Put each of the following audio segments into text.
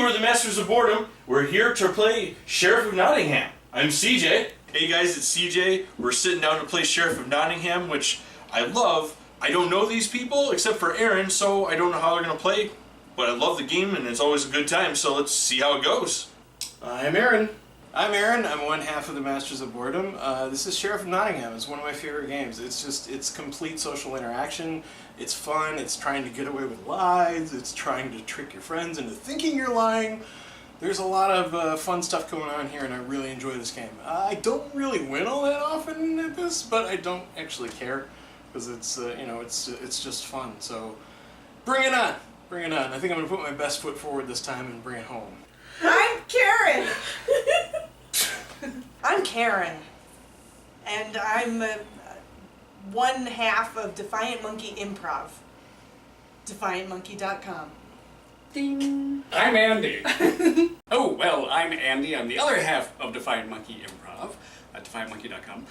we're the Masters of Boredom. We're here to play Sheriff of Nottingham. I'm CJ. Hey guys, it's CJ. We're sitting down to play Sheriff of Nottingham, which I love. I don't know these people except for Aaron, so I don't know how they're going to play. But I love the game and it's always a good time, so let's see how it goes. I'm Aaron. I'm Aaron. I'm one half of the Masters of Boredom. This is Sheriff of Nottingham. It's one of my favorite games. It's complete social interaction. It's fun. It's trying to get away with lies. It's trying to trick your friends into thinking you're lying. There's a lot of fun stuff going on here, and I really enjoy this game. I don't really win all that often at this, but I don't actually care because it's it's just fun. So bring it on. Bring it on. I think I'm going to put my best foot forward this time and bring it home. I'm Karen. I'm Karen, and I'm one half of Defiant Monkey Improv. DefiantMonkey.com. Ding. I'm Andy. Oh, well, I'm Andy. I'm the other half of Defiant Monkey Improv at DefiantMonkey.com.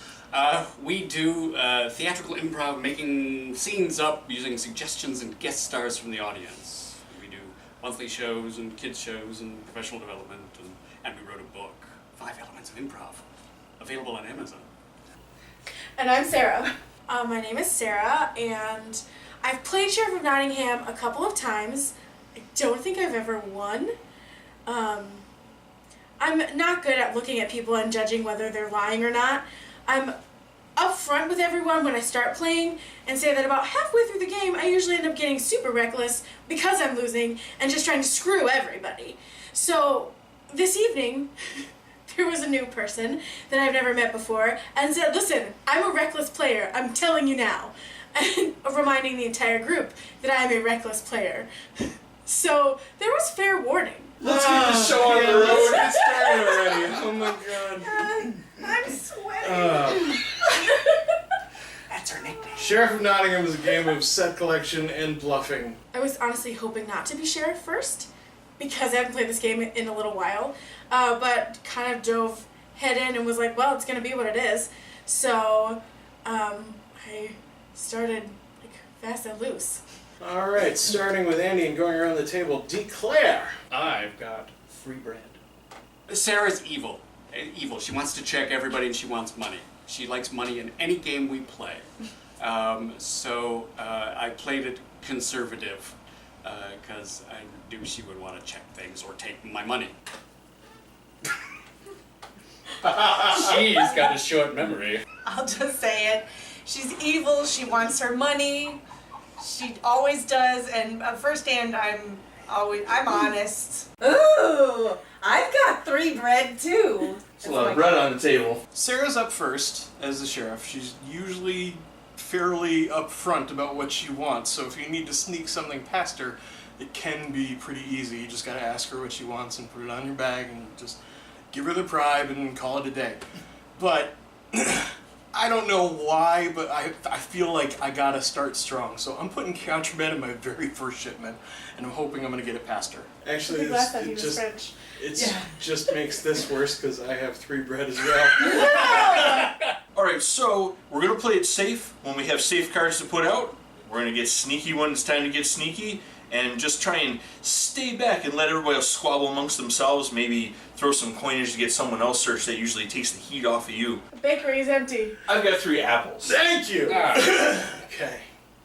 We do theatrical improv, making scenes up using suggestions and guest stars from the audience. We do monthly shows and kids shows and professional development, and we wrote a book, 5 Elements of Improv, available on Amazon. And I'm Sarah. My name is Sarah, and I've played Sheriff of Nottingham a couple of times. I don't think I've ever won. I'm not good at looking at people and judging whether they're lying or not. I'm upfront with everyone when I start playing and say that about halfway through the game I usually end up getting super reckless because I'm losing and just trying to screw everybody. So this evening there was a new person that I've never met before and said, listen, I'm a reckless player, I'm telling you now. And reminding the entire group that I am a reckless player. So there was fair warning. Let's get the show on the road. It's started already. Oh my god. I'm sweating. That's our nickname. Sheriff of Nottingham is a game of set collection and bluffing. I was honestly hoping not to be sheriff first, because I haven't played this game in a little while, but kind of dove head in and was like, well, it's going to be what it is. So I started like fast and loose. Alright, starting with Andy and going around the table, declare. I've got free bread. Sarah's evil. Evil. She wants to check everybody and she wants money. She likes money in any game we play. So I played it conservative because I knew she would want to check things or take my money. She's got a short memory. I'll just say it. She's evil. She wants her money. She always does. And firsthand, I'm honest. Ooh, I've got 3 bread too. There's a lot of bread on the table. Sarah's up first as the sheriff. She's usually fairly upfront about what she wants, so if you need to sneak something past her, it can be pretty easy. You just gotta ask her what she wants and put it on your bag and just give her the bribe and call it a day. But I don't know why, but I feel like I gotta start strong. So I'm putting contraband in my very first shipment, and I'm hoping I'm gonna get it past her. Actually, it just makes this worse because I have 3 bread as well. Alright, so we're going to play it safe. When we have safe cards to put out, we're going to get sneaky when it's time to get sneaky, and just try and stay back and let everybody else squabble amongst themselves. Maybe throw some coinage to get someone else searched. That usually takes the heat off of you. The bakery is empty. I've got 3 apples. Thank you! Okay.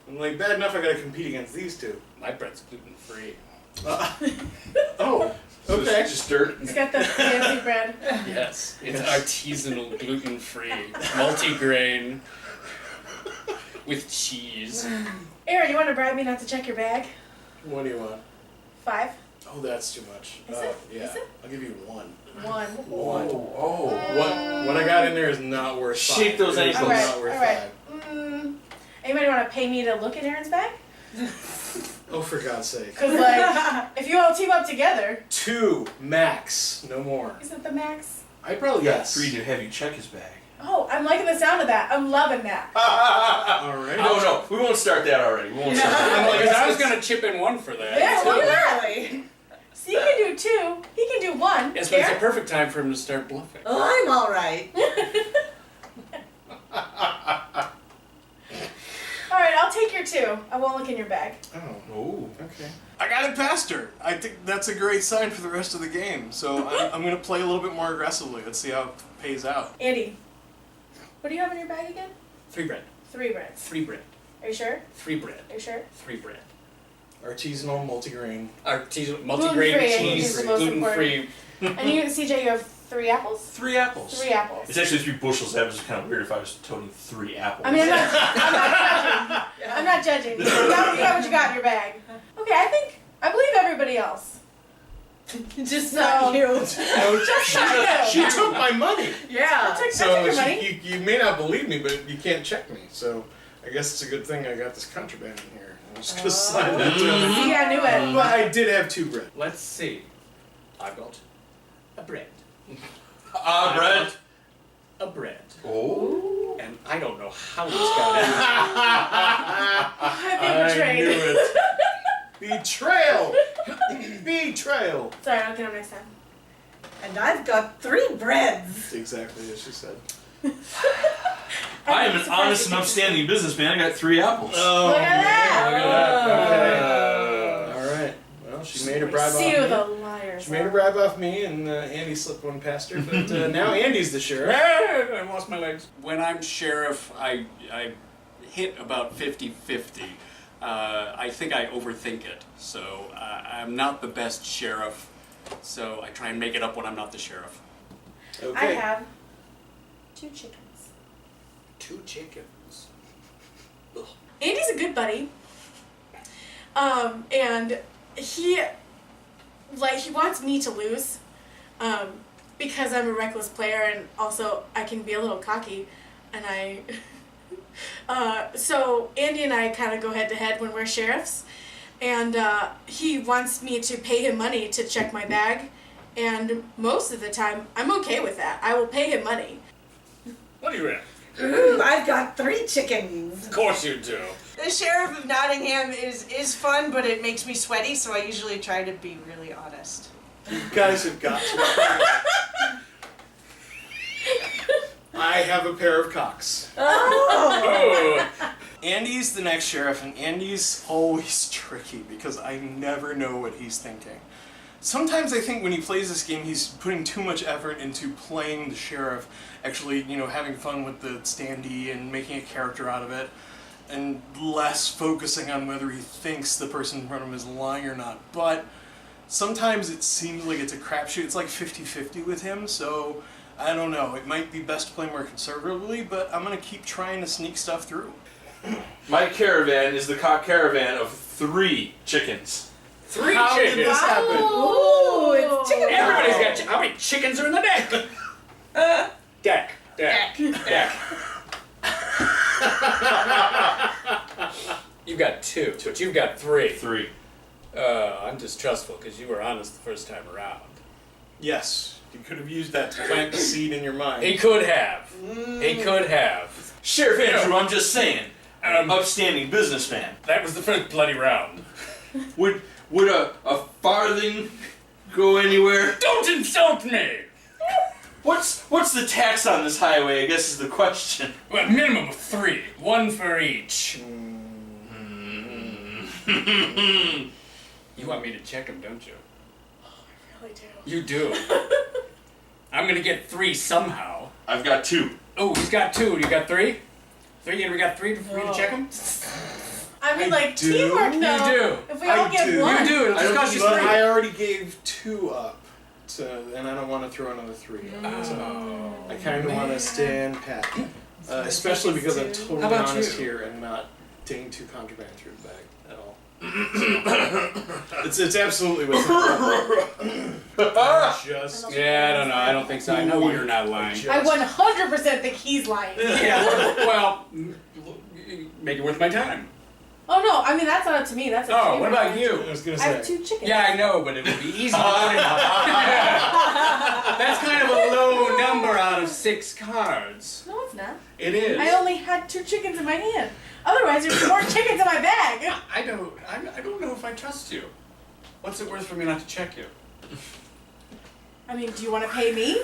I'm like, bad enough I gotta compete against these 2. My bread's gluten-free. Oh, So okay. it's just dirt. He's got the fancy bread. Yes, it's artisanal, gluten-free, multi-grain, with cheese. Aaron, you want to bribe me not to check your bag? What do you want? 5. Oh, that's too much. Is it? Yeah. Is it? I'll give you 1. 1. What I got in there is not worth 5. Shake those It is ankles. not worth 5. Anybody want to pay me to look at Aaron's bag? Oh, for God's sake. Because, like, if you all team up together... 2 max, no more. Is it the max? I probably got 3 to have you check his bag. Oh, I'm liking the sound of that. I'm loving that. Alright. No, we won't start that already. We won't start that. Because I was going to chip in 1 for that. Yeah, Well, well, really? so you can do 2. He can do 1. Yes, but it's a Aaron? perfect time for him to start bluffing. Oh, I'm all right. Alright, I'll take your 2. too. I won't look in your bag. Oh, okay. I got it past her. I think that's a great sign for the rest of the game. So I'm going to play a little bit more aggressively. Let's see how it pays out. Andy, what do you have in your bag again? 3 bread. 3 breads. 3 bread. Are you sure? 3 bread. Are you sure? 3 bread. Artisanal, multigrain. Artisanal, multigrain, Gluten-free, I think, cheese, is the most gluten-free. And you, CJ, you have 3 apples? 3 apples. 3 apples. It's actually 3 bushels. That was kind of weird if I was toting 3 apples. I mean, I'm not judging. I'm not judging. You got what you got in your bag. Okay, I believe everybody else. Just not you. She took my money. Yeah. I took So your money. you may not believe me, but you can't check me. So I guess it's a good thing I got this contraband in here. I'm just gonna slide that down. See, I knew it. But I did have 2 bread. Let's see. I've got a bread. Bread. A bread. Oh. And I don't know how this got in. I've been betrayed. I knew it. Betrayal! Betrayal! Sorry, I'll get them next time. And I've got 3 breads. That's exactly as she said. I am an honest and upstanding businessman. I got 3 apples. Oh, Look at that! Look at that. Okay. Alright. Well, she made her bribe off See you me. the liars. She made her bribe off me, and Andy slipped one past her. But now Andy's the sheriff. I lost my legs. When I'm sheriff, I hit about 50-50. I think I overthink it. So I'm not the best sheriff. So I try and make it up when I'm not the sheriff. Okay. I have 2 chickens. 2 chickens. Andy's a good buddy. And he wants me to lose, because I'm a reckless player and also I can be a little cocky, and so Andy and I kind of go head to head when we're sheriffs, and he wants me to pay him money to check my bag, and most of the time I'm okay with that. I will pay him money. What do you have? Ooh, I've got 3 chickens. Of course you do. The Sheriff of Nottingham is fun, but it makes me sweaty, so I usually try to be really honest. You guys have got to. I have a pair of cocks. Oh. Andy's the next sheriff, and Andy's always tricky because I never know what he's thinking. Sometimes I think when he plays this game, he's putting too much effort into playing the sheriff, actually, having fun with the standee and making a character out of it, and less focusing on whether he thinks the person in front of him is lying or not. But sometimes it seems like it's a crapshoot. It's like 50-50 with him, so I don't know. It might be best to play more conservatively, but I'm going to keep trying to sneak stuff through. My caravan is the cock caravan of 3 chickens. 3 How chickens. did this happen? Ooh, it's chicken Everybody's pie. got how many chickens are in the deck? Deck. You've got 2, but you've got 3. 3. I'm distrustful because you were honest the first time around. Yes, you could have used that to plant the seed in your mind. He could have. He could have. Sheriff Andrew, I'm just saying. Upstanding businessman. That was the first bloody round. Would a farthing go anywhere? Don't insult me! What's the tax on this highway, I guess is the question. Well, minimum of 3. 1 for each. You want me to check him, don't you? I really do. You do. I'm gonna get 3 somehow. I've got 2. Oh, he's got 2. You got 3? 3? And we got 3 for me to check him? I mean, I like, do. teamwork, You though. do. If we all I get do. 1. You do. It'll I just don't cost you But 3. I already gave 2 up, and I don't want to throw another 3 up. So I kind of want to stand pat, especially because I'm totally How about honest you? here and not taking 2 contraband through the bag at all. It's absolutely within just. Yeah, I don't know. I don't think so. I know you're not lying. I 100% think he's lying. Yeah. Well, make it worth my time. Oh no, I mean that's not up to me. That's up to Oh, you. what about I you? was gonna I have say. 2 chickens. Yeah, I know, but it would be easy. That's kind of a low number out of 6 cards. No, it's not. It is. I only had 2 chickens in my hand. Otherwise, there's more chickens in my bag. I don't know if I trust you. What's it worth for me not to check you? I mean, do you want to pay me?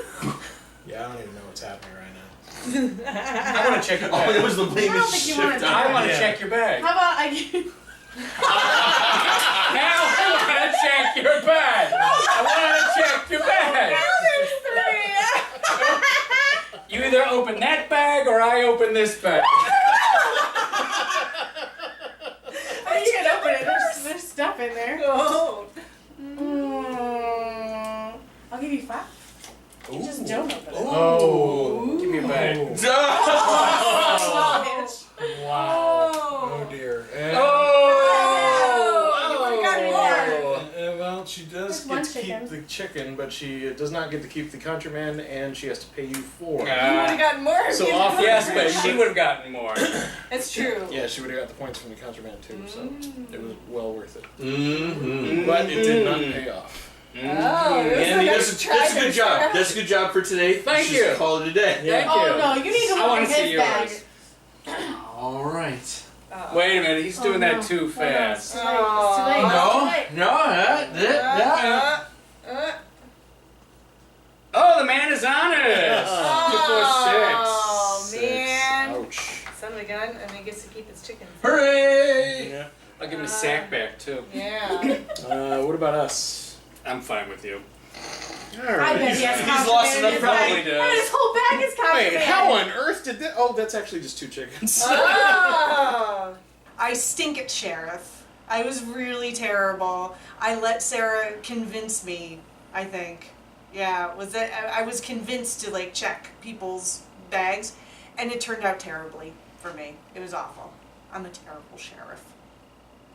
Yeah, I don't even know what's happening right now. I want to check your Oh, it bag. was the blame I don't think you wanna shift do on. I want to Yeah. check your bag. How about I give Now I want to check your bag. I want to check your bag. You either open that bag or I open this bag. you can open it. There's stuff in there. Oh. I'll give you 5. You just don't open it. Oh. Give me a bag. Duh! Wow. Oh dear. Well, she does There's one get to keep chicken. the chicken, but she does not get to keep the contraband, and she has to pay you 4. You would have gotten more. if So you off- didn't- Yes, but she would have gotten more. It's true. Yeah, she would have got the points from the contraband too, so it was well worth it. Mm-hmm. But it did not pay off. Oh, Andy, that's a good job. That's a good job for today. Thank Let's you. just call it a day. Thank Oh you. no, you need to I look want at to see his yours. bag. All right. Wait a minute, he's doing Oh, that no. too Oh, no, fast. It's too late. It's too late. No, It's too late. no, Oh, the man is honest. Oh, 2, 4, 6. man. Ouch. Son of a gun, and he gets to keep his chickens. Hooray! Yeah. I'll give him a sack back too. Yeah. What about us? I'm fine with you. All I right. bet he has He's contraband lost in enough his probably bag. does. I mean, his whole bag is contraband. Wait, how on earth did that? Oh, that's actually just 2 chickens. Oh. I stink at sheriff. I was really terrible. I let Sarah convince me, I think. Yeah, was that I was convinced to like check people's bags, and it turned out terribly for me. It was awful. I'm a terrible sheriff.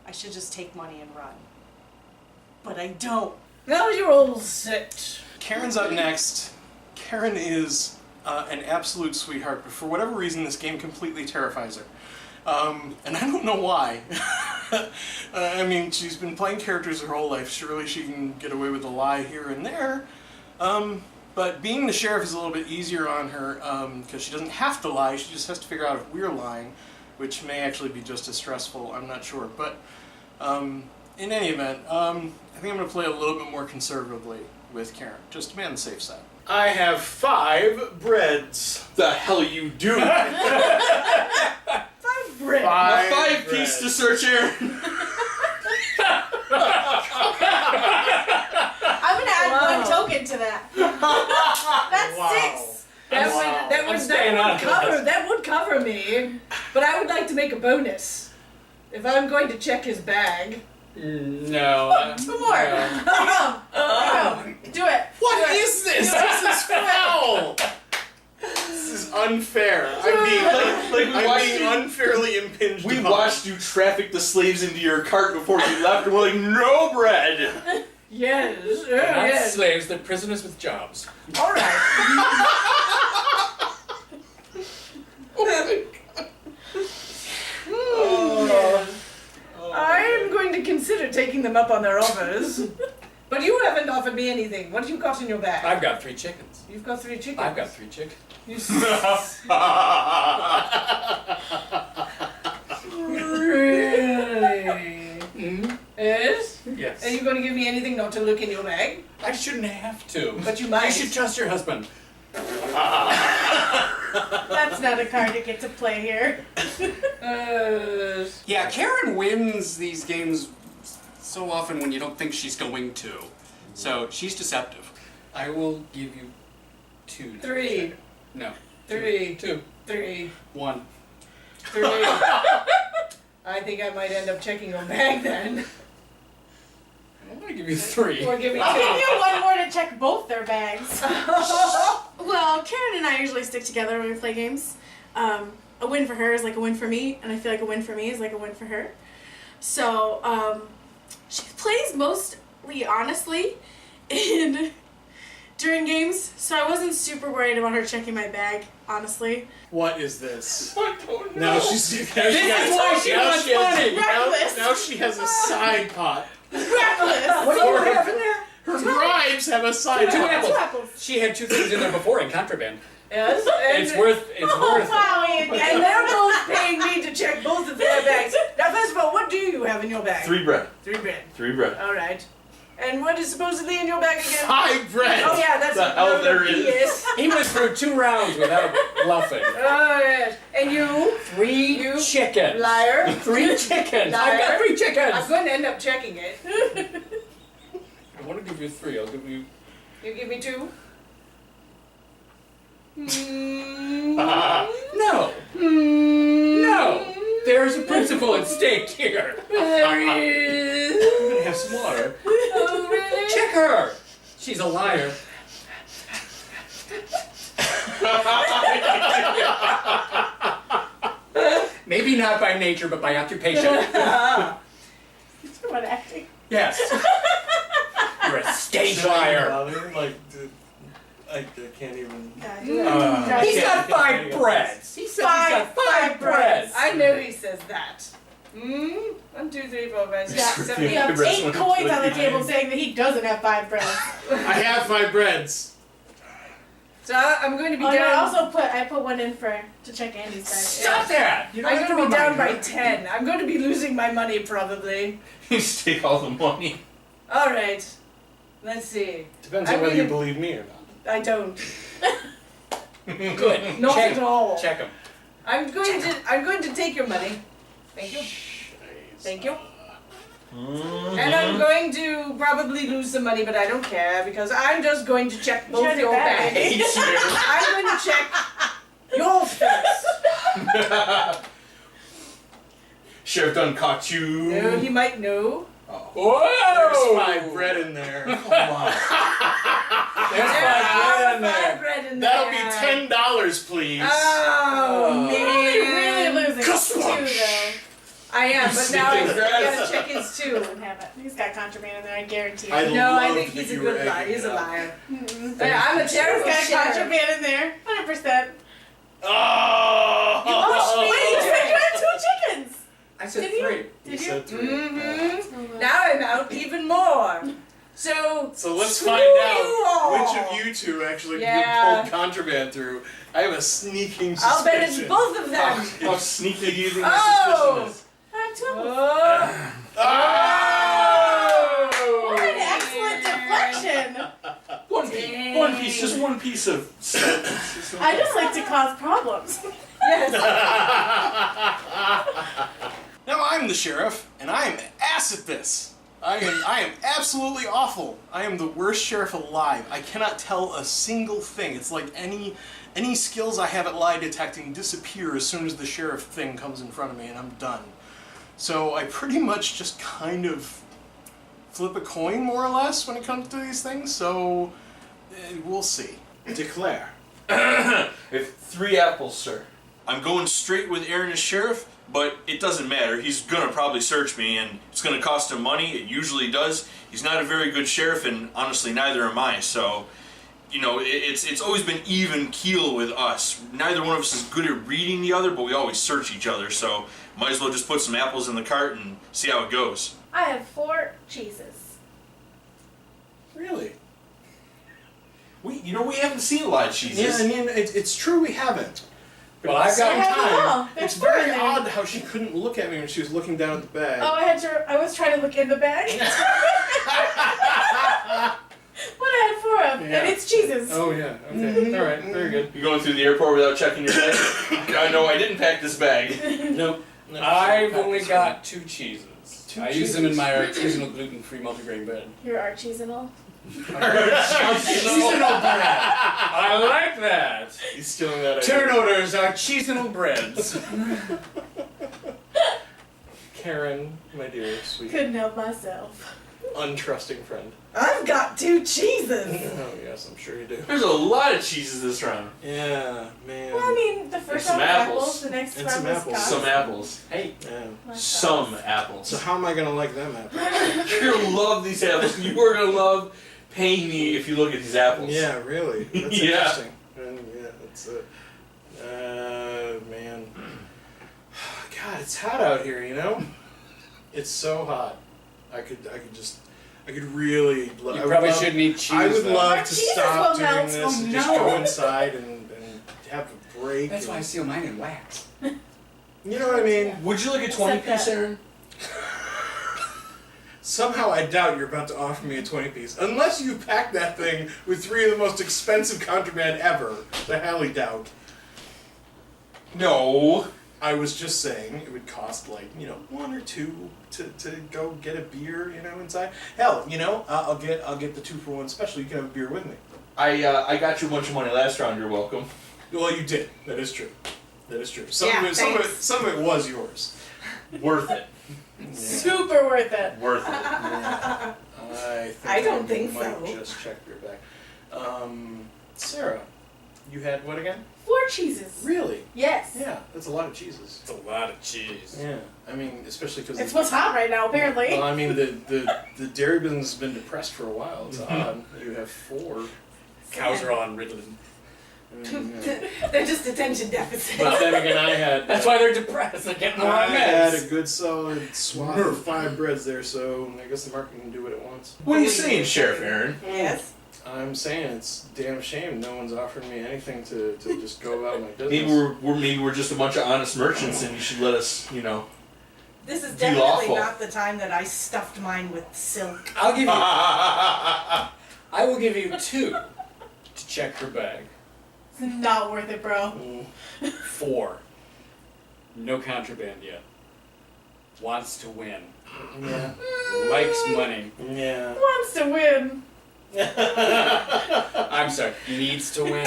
I should just take money and run. But I don't. Now you're all set. Karen's up next. Karen is an absolute sweetheart, but for whatever reason, this game completely terrifies her. And I don't know why. I mean, she's been playing characters her whole life. Surely she can get away with a lie here and there. But being the sheriff is a little bit easier on her because she doesn't have to lie. She just has to figure out if we're lying, which may actually be just as stressful. I'm not sure. But in any event, I think I'm going to play a little bit more conservatively with Karen, just to be on the safe side. I have 5 breads. The hell you do? Bread. A 5 bread. piece to search Aaron. I'm gonna add Wow. 1 token to that. That's Wow. 6. That would cover me, but I would like to make a bonus. If I'm going to check his bag. No. 2 more. Go. Do it. What is this? This is foul. This is unfair. I'm being unfairly impinged We upon. watched you traffic the slaves into your cart before you left, and we're like, no bread. Yes. They're not yes. slaves, they're prisoners with jobs. All right. I am going to consider taking them up on their offers. But you haven't offered me anything. What have you got in your bag? I've got 3 chickens. You've got 3 chickens. I've got 3 chickens. You really? Mm-hmm. Yes? Yes. Are you going to give me anything not to look in your bag? I shouldn't have to. But you might. You should trust your husband. That's not a card you get to play here. Yeah, Karen wins these games so often when you don't think she's going to. So she's deceptive. I will give you 2. 3. No. 3. 2. 3. 1. 3. I think I might end up checking your bag then. I'm gonna give you 3. Or give me 2. I'll give you 1 more to check both their bags. Well, Karen and I usually stick together when we play games. A win for her is like a win for me, and I feel like a win for me is like a win for her. So, she plays mostly honestly during games, so I wasn't super worried about her checking my bag, honestly. What is this? I don't know. Now she's. This is why she wants money! Reckless. Now she has a side pot. Reckless! What do you have in there? Her bribes have a side 2 pot. apples. Apples. She had 2 things in there before in contraband. Yes. And, It's worth it. Wow, Ian. and they're both paying me to check both of their bags. Now, first of all, what do you have in your bag? 3 bread. 3 bread. 3 bread. All right. And what is supposedly in your bag again? 5 bread. Oh yeah, that's The hell there is. Yes. He went through 2 rounds without bluffing. Oh yes. And you, 3 chickens. liar. 3 chickens. Liar. I've got 3 chickens. I'm going to end up checking it. I want to give you 3. I'll give you. You give me 2. No. No. There's a principle at stake here. I'm gonna have some water. Oh really? Check her. She's a liar. Maybe not by nature, but by occupation. What acting? Yes. You're a stage liar. Like, I can't even. He's got 5 breads. He said he's got 5 breads. I know he says that. 1, 2, 3, 4, 5, 6, Yeah, 7, you 8. have 8 coins on the table saying that he doesn't have 5 breads. I have 5 breads. So I'm going to be Oh, no, down. I put one in to check Andy's bag. Stop that! You don't I'm have going to be down remind by her. 10. I'm going to be losing my money probably. You just take all the money. All right. Let's see. Depends I'm on whether gonna- you believe me or not. I don't. Good. Not Check at all. Check him. I'm going to take your money. Thank you. Thank you. And I'm going to probably lose some money, but I don't care because I'm just going to check both Check your your bag. bags. I'm going to check yours first. Sheriff done caught you. No, he might know. Whoa! There's 5 bread in there. There's 5 bread in Five there. bread in That'll there. be $10, please. Oh, You're man. really losing. 2 though. I am, but now I Sneaking gotta check his too. Doesn't have it. He's got contraband in there, I guarantee I it. No, I love think that he's a you good were liar. egging He's it a up. liar. Mm-mm. I'm a He's terrible got sheriff. contraband in there. 100%. Oh! Oh, wait, you said you had 2 chickens! I said Did you? 3. You Did you? said 3. Mm-hmm. Now I'm out even more. So So let's screw find you out all. which of you 2 actually Yeah. pulled contraband through. I have a sneaking suspicion. I'll bet it's both of them. How sneaky do you think Oh. my suspicion is? I have 2 of them. Oh. Oh! What an excellent deflection! One piece, just one piece of stuff. I just like to cause problems. Yes. Now I'm the sheriff, and I am ass at this. I am absolutely awful. I am the worst sheriff alive. I cannot tell a single thing. It's like any skills I have at lie detecting disappear as soon as the sheriff thing comes in front of me, and I'm done. So I pretty much just kind of flip a coin, more or less, when it comes to these things. So we'll see. Declare. If 3 apples, sir. I'm going straight with Aaron as sheriff, but it doesn't matter. He's gonna probably search me, and it's gonna cost him money. It usually does. He's not a very good sheriff, and honestly, neither am I. So, you know, it's always been even keel with us. Neither one of us is good at reading the other, but we always search each other. So, might as well just put some apples in the cart and see how it goes. I have 4 cheeses. Really? We haven't seen a lot of cheeses. Yeah, I mean, it's true we haven't. But Well, at the I've got same I have them all. time, There's it's 4 in very there. odd how she couldn't look at me when she was looking down at the bag. Oh, I was trying to look in the bag. What I had 4 of, Yeah. and it's cheeses. Oh yeah. Okay. All right. Very good. You going through the airport without checking your bag? I know I didn't pack this bag. Nope. No, I've only got 2 cheeses. 2 I use them in cheeses. my artisanal gluten-free multigrain bread. Your artisanal. Artisanal bread. I like that. He's stealing that. Turn orders artisanal breads. Karen, my dear, sweet, Couldn't help myself. untrusting friend. I've got 2 cheeses. Oh yes, I'm sure you do. There's a lot of cheeses this round. Yeah, man. Well, I mean, the first some round was apples. apples, the next And round some was apples. cops. Some apples. Hey, Yeah. Some apples. So how am I gonna like them apples? You're gonna love these apples. You are gonna love paying me if you look at these apples. Yeah, really. That's Yeah. interesting. And yeah, that's it. Man. God, it's hot out here. You know, it's so hot. I could really. you probably shouldn't eat cheese. I would though. love Our to cheeses stop will doing melt. this Oh, and just no. go inside and have a break. That's why I and- seal mine in wax. you know what I mean? Would you look at 20 Except piece, that- Aaron? Somehow I doubt you're about to offer me a 20-piece. Unless you pack that thing with 3 of the most expensive contraband ever. I highly doubt. No. I was just saying it would cost 1 or 2 to go get a beer, inside. Hell, I'll get the 2-for-1 special. You can have a beer with me. I got you a bunch of money last round. You're welcome. Well, you did. That is true. Some Yeah, of it was yours. Worth it. Yeah. Super worth it. Worth it. Yeah. I don't think might so. just check your bag. Sarah, you had what again? 4 cheeses. Really? Yes. Yeah, that's a lot of cheeses. It's a lot of cheese. Yeah, I mean, especially because It's what's hot right now, apparently. well, I mean, the dairy business has been depressed for a while. It's odd. You have 4. Cows are on Ritalin. I mean, They're just attention deficit. but then again, I had That's why they're depressed. They get more I had a meds. good solid swath of 5 breads there, so I guess the market can do what it wants. What are you saying, Sheriff Aaron? Yes. I'm saying it's a damn shame no one's offering me anything to just go about my business. Maybe we're just a bunch of honest merchants, and you should let us, This is Be definitely lawful. not the time that I stuffed mine with silk. I'll give you. I will give you 2 to check your bag. It's not worth it, bro. 4. No contraband yet. Wants to win. Yeah. Likes money. Yeah. Wants to win. I'm sorry. Needs to win.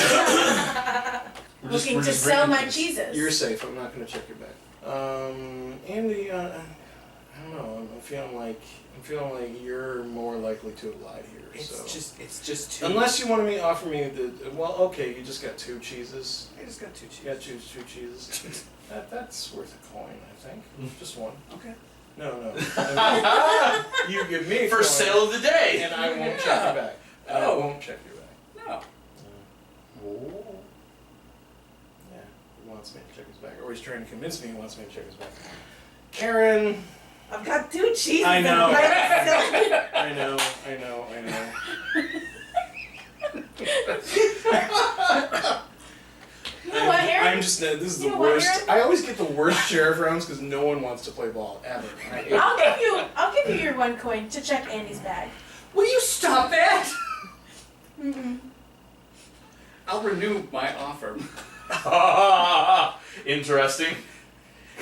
Looking to sell my cheeses. You're safe. I'm not going to check your bag. Andy, I don't know. I'm feeling like you're more likely to have lied here. It's just 2. Unless you want to offer me okay, you just got 2 cheeses. I just got 2 cheeses. You got 2 cheeses. That's worth a coin, I think. Just 1. Okay. No. You give me a First coin, sale of the day. and I won't check your bag. I Oh. won't check your bag. No. Oh. Yeah, he wants me to check his bag. Or he's trying to convince me he wants me to check his bag. Karen, I've got 2 cheeses. I know. and silk. I know. You know what, Aaron? I'm just, this is You the know what, worst. Aaron? I always get the worst sheriff rounds because no one wants to play ball, ever. And I hate it. I'll give you your 1 coin to check Andy's bag. Will you stop that? Mm-mm. I'll renew my offer. Interesting.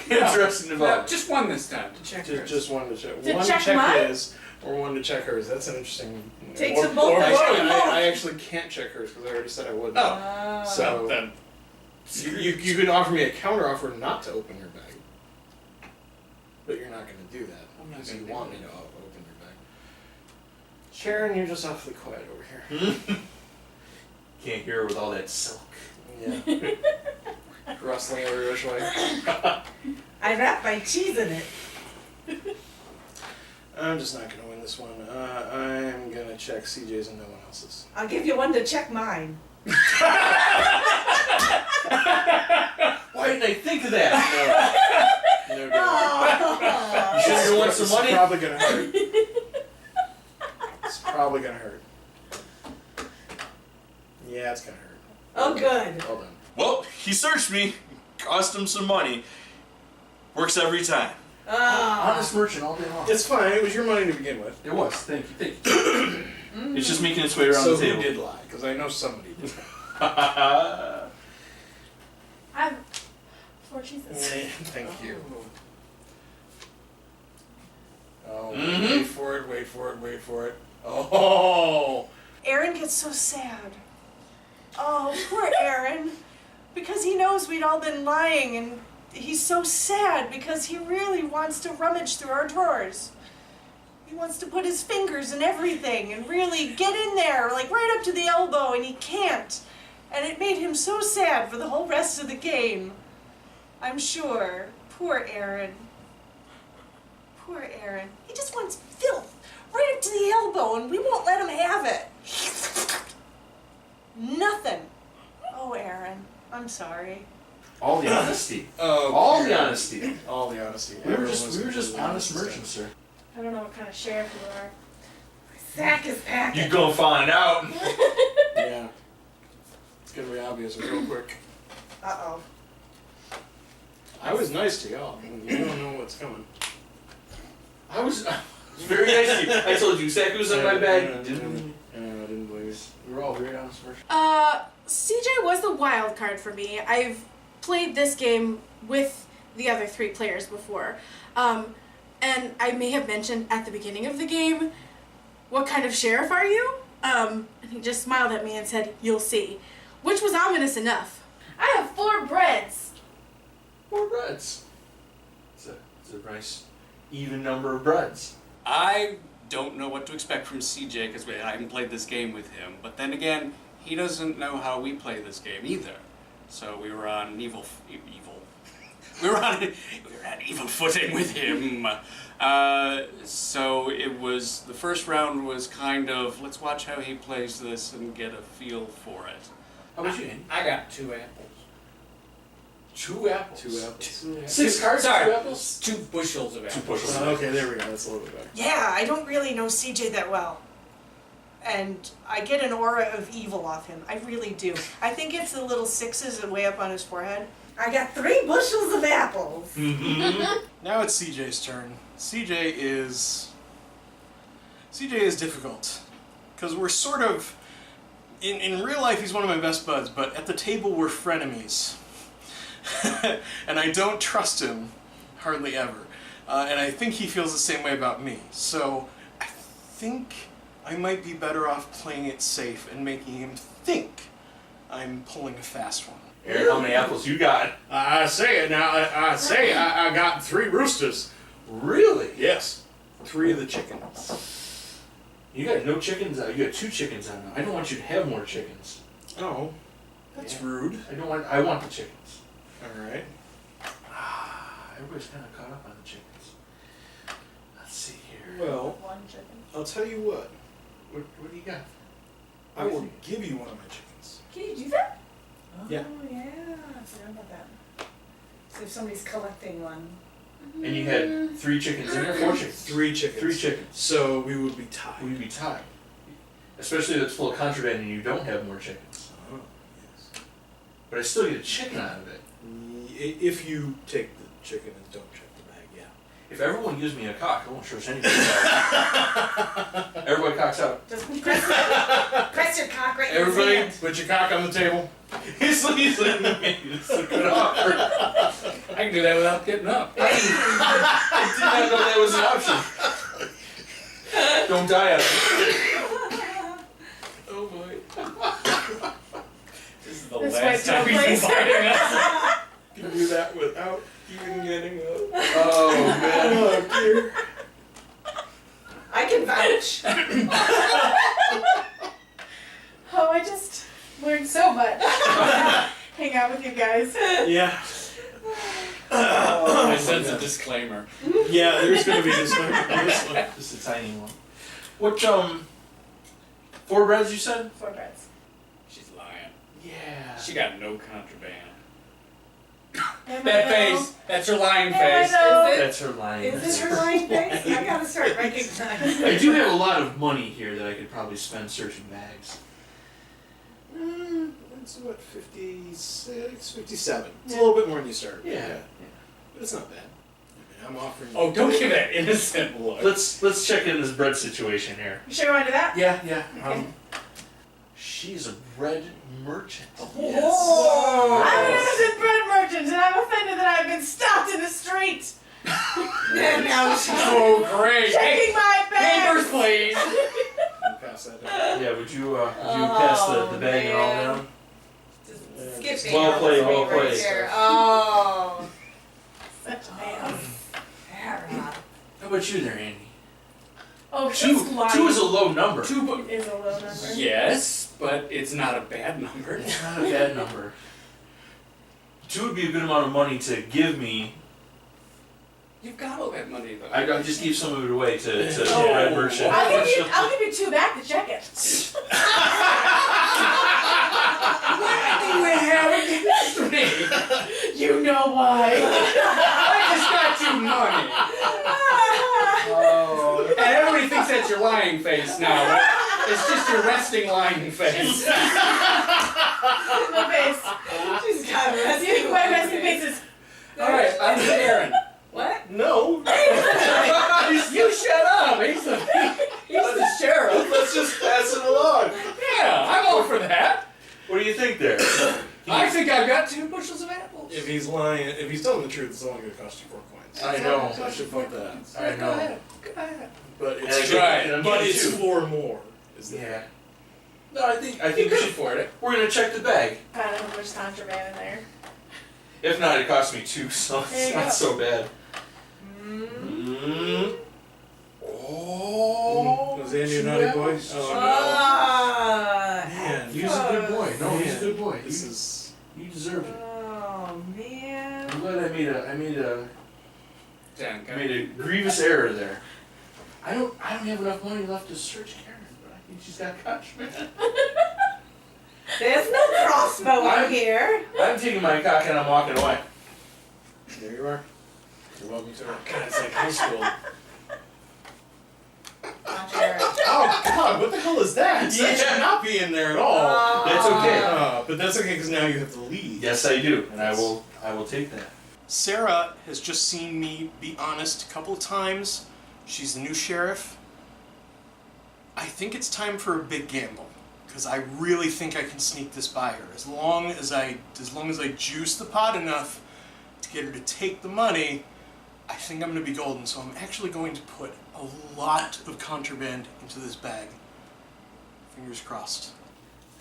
Interesting No, development. just 1 this time to check yours. Just one to check. To One check to check mine? his, or one to check hers. That's an interesting. Takes or, them both. or actually, Both. I actually can't check hers because I already said I wouldn't. Oh. So then. you can offer me a counter offer not to open your bag, but you're not going to do that I'm not because gonna you do want that. me to open your bag. Sharon, you're just awfully quiet over here. Can't hear it with all that silk. Yeah. Rustling every which way. I wrap my cheese in it. I'm just not going to win this one. I'm going to check CJ's and no one else's. I'll give you 1 to check mine. Why didn't I think of that? No, no, Oh. You sure you want some money? It's probably going to hurt. It's probably going to hurt. Yeah, it's going to hurt. Oh, good. Well done. Well, he searched me, cost him some money. Works every time. Oh. merchant all day long. It's fine. It was your money to begin with. It was. Thank you. It's just making its way around So the table. who did lie? Because I know somebody did. I have 4 cheeses. Thank you. Oh, Mhm. wait for it. Oh! Aaron gets so sad. Oh, poor Aaron. Because he knows we'd all been lying, and he's so sad because he really wants to rummage through our drawers. He wants to put his fingers in everything and really get in there, like right up to the elbow, and he can't. And it made him so sad for the whole rest of the game. I'm sure. Poor Aaron. Poor Aaron. He just wants filth right up to the elbow, and we won't let him have it. Nothing. Oh, Aaron. I'm sorry. All the honesty. Oh, All the Karen. honesty. All the honesty. We were Everyone just was honest completely merchants, sir. I don't know what kind of sheriff you are. My sack is packing. You gonna find out. Yeah. It's gonna be obvious real quick. Uh-oh. I was nice to y'all. You don't know what's coming. I was It's very nice of you. I told you exactly what was in my bag. I didn't believe it. We were all very honest first. CJ was the wild card for me. I've played this game with the other 3 players before. And I may have mentioned at the beginning of the game, what kind of sheriff are you? And he just smiled at me and said, you'll see. Which was ominous enough. I have 4 breads. 4 breads. It's a nice, even number of breads. I don't know what to expect from CJ because I haven't played this game with him. But then again, he doesn't know how we play this game either. So we were on we were on evil footing with him. So it was, the first round was kind of, let's watch how he plays this and get a feel for it. How about you, Andy? I got 2 apples. 2 apples. 2 apples. 6 cards, Sorry, 2 apples? 2 bushels of apples. 2 bushels. Okay, there we go. That's a little bit better. Yeah, I don't really know CJ that well. And I get an aura of evil off him. I really do. I think it's the little 6s way up on his forehead. I got 3 bushels of apples. Now it's CJ's turn. CJ is difficult because we're sort of in real life he's one of my best buds, but at the table we're frenemies, and I don't trust him hardly ever, and I think he feels the same way about me. So I think I might be better off playing it safe and making him think I'm pulling a fast one. Eric, how many apples you got? I say it now. I got 3 roosters. Really? Yes. 3 of the chickens. You got no chickens. You got 2 chickens on now. I don't want you to have more chickens. Oh, that's rude. I want the chickens. All right. Everybody's kind of caught up on the chickens. Let's see here. Well, 1 chicken. I'll tell you what. What do you got? I will give you one of my chickens. Can you do that? Yeah. Oh, yeah. I forgot about that. So if somebody's collecting one. And you had 3 chickens in there? 4 chickens? 3 chickens. 3 chickens. So we would be tied. We'd be tied. Especially if it's full of contraband and you don't have more chickens. Oh, yes. But I still get a chicken out of it. If you take the chicken and don't check the bag, yeah. If everyone gives me a cock, I won't trust anybody else. Everybody cocks out. Just press your cock right in his Everybody, hand. put your cock on the table. He's looking at me. It's a good offer. I can do that without getting up. I did not know that was an option. Don't die out of it. Oh boy. This is the This last might time be he's a place. inviting us. You can do that without even getting up. Oh, man. Oh dear. I can vouch. Oh, I just learned so much. Hang out with you guys. Yeah. I sense a disclaimer. Yeah, there's gonna be this one. This one. Just a tiny one. What, 4 breads you said? 4 breads. She's lying. Yeah. She got no contraband. Am I That though? face. That's her lying Am I face. though? That's her line. Is this her lying face? I gotta start recognizing. I do have a lot of money here that I could probably spend searching bags. That's what, 56, 57. It's a little bit more than you started. Yeah. But it's not bad. I mean, I'm offering. Oh, don't give that innocent look. Let's check in this bread situation here. You sure you want to do that? Yeah. She's a bread merchant. Oh, I'm an innocent bread merchant, and I'm offended that I've been stopped in the street. And now she's Oh, great. Checking my bag. Papers, please. Pass that down. Yeah, would you pass the bag and all man. down? just skipping. Well played, well right played. there. Oh. Such an ass. Sarah. How about you there, Andy? Oh, 2 he's lying. 2 is a low number. 2 is a low number. Yes, but it's not a bad number. It's not a bad number. 2 would be a good amount of money to give me. You've got all that money, though. I just gave some of it away to the Oh. bread merchant. I'll give you 2 back to check it. What do you have against me? You know why. I just got you money. Oh. And everybody thinks that's your lying face now. It's just your resting lying face. My face. She's got a resting. See, my resting face is. All right, I'm Aaron. What? No. You shut up. He's think there? I think I've got 2 bushels of apples. If he's lying, if he's telling the truth, it's only going to cost you 4 coins. I know. I should point that. I Go know. ahead. Go ahead. But And it's I'm but getting it's 2. 4 more. Is the Yeah. No, I think You we can should. afford it. We're gonna check the bag. I don't know how much contraband in there. If not, it cost me 2, so There it's you not go. so bad. Oh. Was Andy a naughty boy? Oh, man. He's a good boy. No, he's a good boy. This is. You deserve it. Oh man. I'm glad I made a Dan, grievous error there. I don't have enough money left to search Karen, but I think she's got contraband. There's no crossbow out here. I'm taking my cock and I'm walking away. There you are. You're welcome to it. God, it's like high school. Oh, God, what the hell is that? That should not be in there at all. That's okay. But that's okay because now you have the lead. Yes, I do, and I will take that. Sarah has just seen me be honest a couple of times. She's the new sheriff. I think it's time for a big gamble, because I really think I can sneak this by her. As long as I juice the pot enough to get her to take the money, I think I'm going to be golden. So I'm actually going to put a lot of contraband into this bag. Fingers crossed.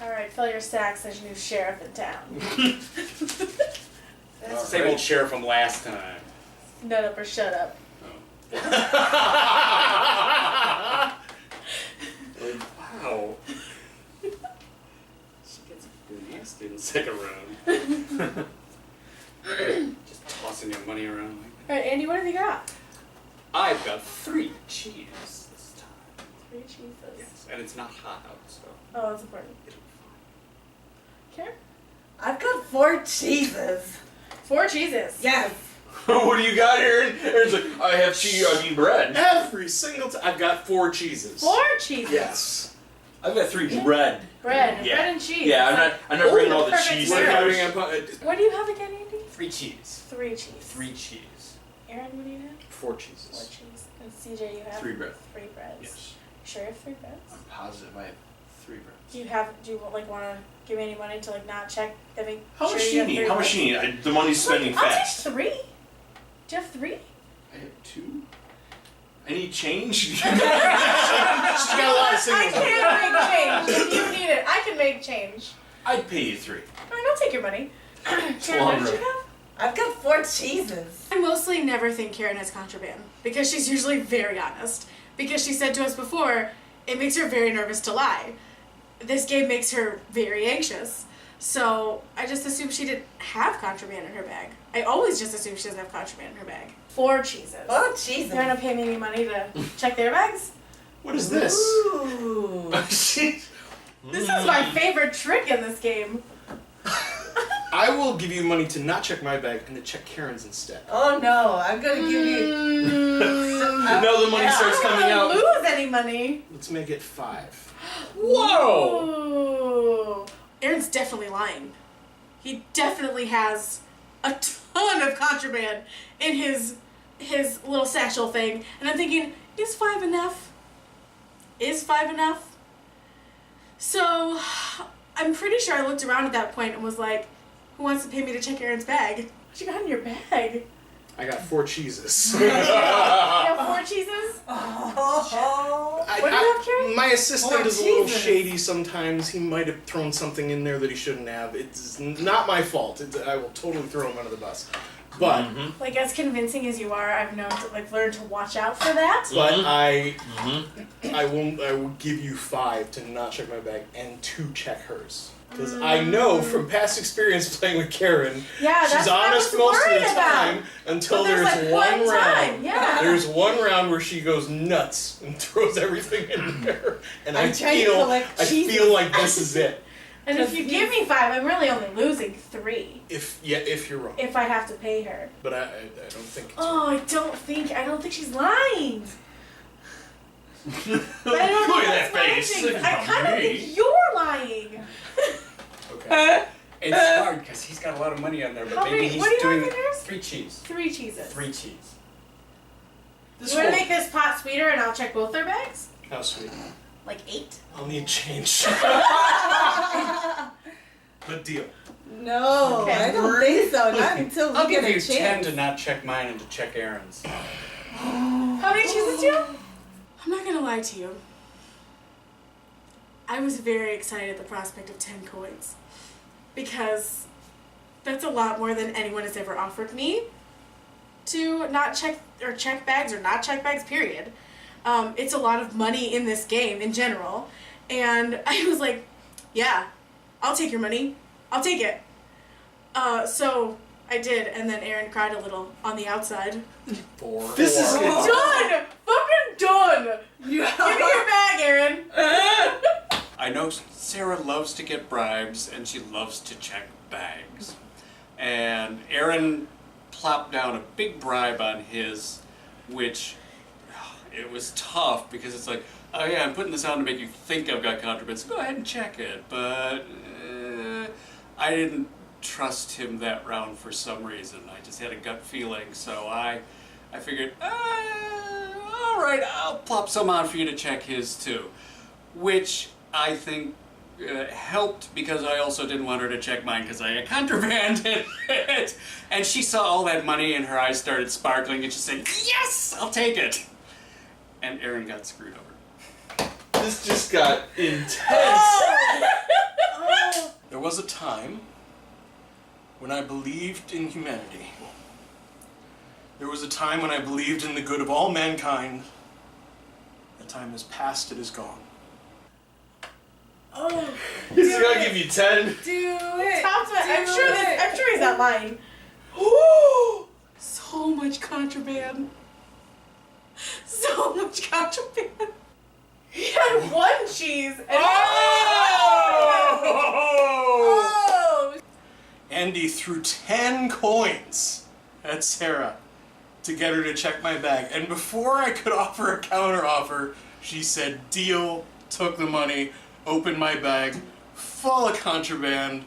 Alright, fill your sacks, there's a new sheriff in town. Same old sheriff from last time. Nut up or shut up. Wow. She gets nasty in the second round. Just tossing your money around like that. Alright, Andy, what have you got? I've got 3 cheese this time. 3 cheeses. Yes, and it's not hot out, so Oh, that's important. it'll be Karen? I've got 4 cheeses. 4 cheeses. Yes. What do you got here? And Aaron's like, I have cheese, I mean bread. Every single time. I've got 4 cheeses. 4 cheeses. Yes. I've got 3 bread. Bread. Yeah. Bread and cheese. Yeah, I'm not bringing all the perfect cheese marriage. We're there. having What do you have again, Andy? 3 cheese. 3 cheese. 3 cheese. Aaron, what do you have? 4 4 cheeses. cheese. And CJ, you have 3 bread. 3 breads. Yes. Sure, you have 3 breads. I'm positive I have 3 bread. Do you want to give me any money to not check that make How sure much do you you have need? 3 How much breads? do you need? The money's spending I'll fast. take 3. Do you have 3? I have 2. I need change. She's got a lot of I singles. can make change if you need it. I can make change. I'd pay you 3. Alright, I'll take your money. Karen, what did you have? I've got 4 cheeses. I mostly never think Karen has contraband because she's usually very honest. Because she said to us before, it makes her very nervous to lie. This game makes her very anxious. So I just assumed she didn't have contraband in her bag. I always just assume she doesn't have contraband in her bag. 4 cheeses. 4 cheeses. They're gonna pay me any money to check their bags? What is this? Ooh. This is my favorite trick in this game. I will give you money to not check my bag and to check Karen's instead. Oh no, I'm gonna give you. No, the money starts I coming don't out. lose any money. Let's make it 5. Whoa! Aaron's definitely lying. He definitely has a ton of contraband in his little satchel thing. And I'm thinking, is 5 enough? Is 5 enough? So, I'm pretty sure I looked around at that point and was like, who wants to pay me to check Aaron's bag? What you got in your bag? I got 4 cheeses. You have 4 cheeses? Oh. What do you have, Karen? My assistant 4 is a little cheeses. shady sometimes. He might have thrown something in there that he shouldn't have. It's not my fault. I will totally throw him under the bus. But Like, as convincing as you are, I've known to, learn to watch out for that. but I will give you 5 to not check my bag and 2 check hers. Because I know from past experience playing with Karen, Yeah, that's she's what I honest was most of worried the about. time until But there's, there's like, one one round. time, yeah. There's one round where she goes nuts and throws everything in there, and I'm trying to collect cheeses. feel like this is it. And if you give me 5, I'm really only losing 3 If you're wrong, if I have to pay her. but I don't think. It's Oh, I don't think she's lying. But I don't Look know at that what's face. lying. I kind of think you're lying. Okay. It's hard because he's got a lot of money on there, but How maybe many- he's what do you doing have in yours? 3 cheese. 3 cheeses. 3 cheese. This You want to whole- make this pot sweeter and I'll check both their bags? How sweet. Like 8? I'll need change. But deal. No, Okay. I don't think so. Not until I'll we give get a you 10 chance. to not check mine and to check Aaron's. How many cheeses do you have? I'm not gonna lie to you. I was very excited at the prospect of 10 coins. Because that's a lot more than anyone has ever offered me to not check or check bags or not check bags, period. It's a lot of money in this game in general. And I was like, yeah, I'll take your money. I'll take it. So I did, and then Aaron cried a little on the outside. This is Done! Fucking done! Give me your bag, Aaron! I know Sarah loves to get bribes and she loves to check bags. And Aaron plopped down a big bribe on his, which it was tough because it's like, oh yeah, I'm putting this on to make you think I've got contraband, so go ahead and check it. But I didn't trust him that round for some reason. I just had a gut feeling, so I figured, all right, I'll plop some on for you to check his too, which I think helped because I also didn't want her to check mine because I had contrabanded it. And she saw all that money and her eyes started sparkling and she said, yes, I'll take it. And Aaron got screwed over. This just got intense. There was a time when I believed in humanity. There was a time when I believed in the good of all mankind. That time is past, it is gone. Oh, He's gonna give you 10. do it. Tops it. I'm sure he's not lying. So much contraband. So much contraband. He had one cheese and oh! Andy threw 10 coins at Sarah to get her to check my bag. And before I could offer a counter offer, she said, deal, took the money, opened my bag, full of contraband,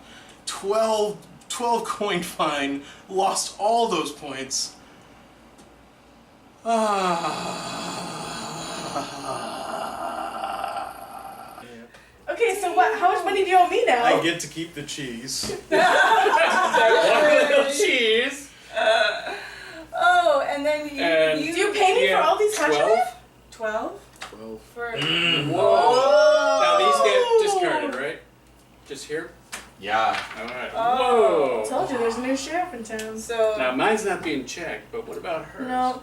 12 coin fine, lost all those points. Okay, so what? How much money do you owe me now? I get to keep the cheese. Cheese. Oh, and then And Do you pay me for all these contraband? 12 12. for. Whoa. Now these get discarded, right? Just here? Yeah. Alright. Oh. I told you there's a new sheriff in town. So. Now mine's not being checked, but what about hers? No.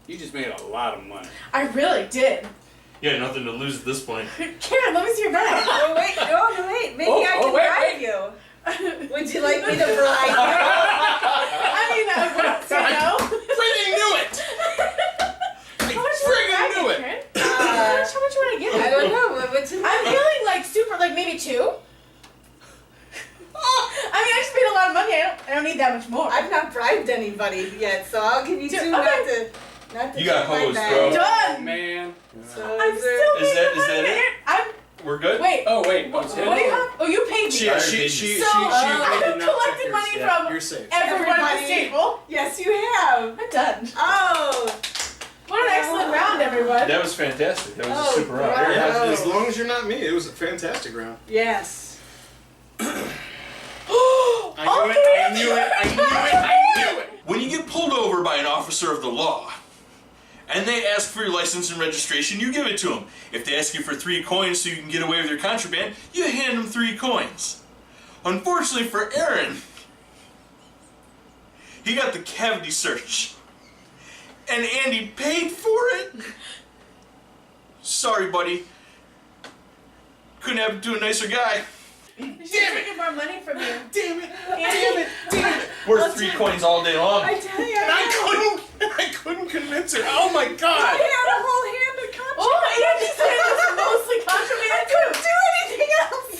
You just made a lot of money. I really did. You had nothing to lose at this point. Karen, let me see your bag. Oh wait, no, wait. Maybe I can bribe you. Would you like me to bribe you? I mean, Freaking knew it! how much friggin' knew it! Karen? How much you want to give me? I don't know. What's in I'm feeling like super, like maybe 2. I mean, I just made a lot of money. I don't need that much more. I've not bribed anybody yet, so I'll give you 2 Okay. not to You got check my hosed, bag. bro. Done. Man. So I'm is still there- Is making that money. it? We're good? Wait. Oh wait, What, what's what do you have? Oh, you paid me. She so did I've not collected check money yours. from You're safe. everyone at Everybody. this table. Yes, you have. I'm done. Oh. What an excellent round, everyone. That was fantastic. That was Oh, a super round. wow. Yeah, as long as you're not me, it was a fantastic round. Yes. I knew it. When you get pulled over by an officer of the law, and they ask for your license and registration, you give it to them. If they ask you for 3 coins so you can get away with your contraband, you hand them 3 coins. Unfortunately for Aaron, he got the cavity search. And Andy paid for it. Sorry, buddy. Couldn't have it to a nicer guy. She's taking more money from you. Damn it! Andy. Damn it! Worth 3 coins all day long. I tell you. I couldn't convince her. Oh my I god! had a whole hand of contraband. Oh, Andy said it was mostly contraband. I couldn't do anything else.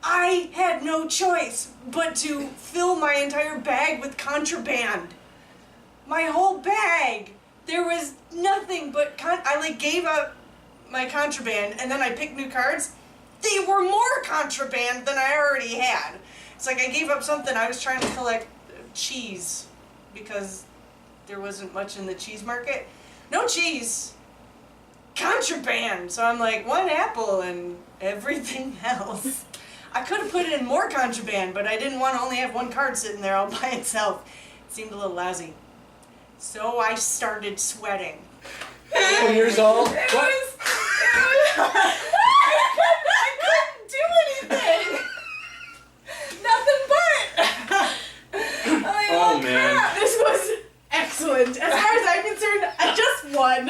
I had no choice but to fill my entire bag with contraband. My whole bag. There was nothing but I gave up my contraband and then I picked new cards. They were more contraband than I already had. It's like I gave up something. I was trying to collect cheese because there wasn't much in the cheese market. No cheese. contraband. So I'm like, 1 apple and everything else. I could have put in more contraband, but I didn't want to only have 1 card sitting there all by itself. It seemed a little lousy. So I started sweating. 12 years old? What? I couldn't do anything. Nothing but. Oh man. This was excellent. As far as I'm concerned, I just won.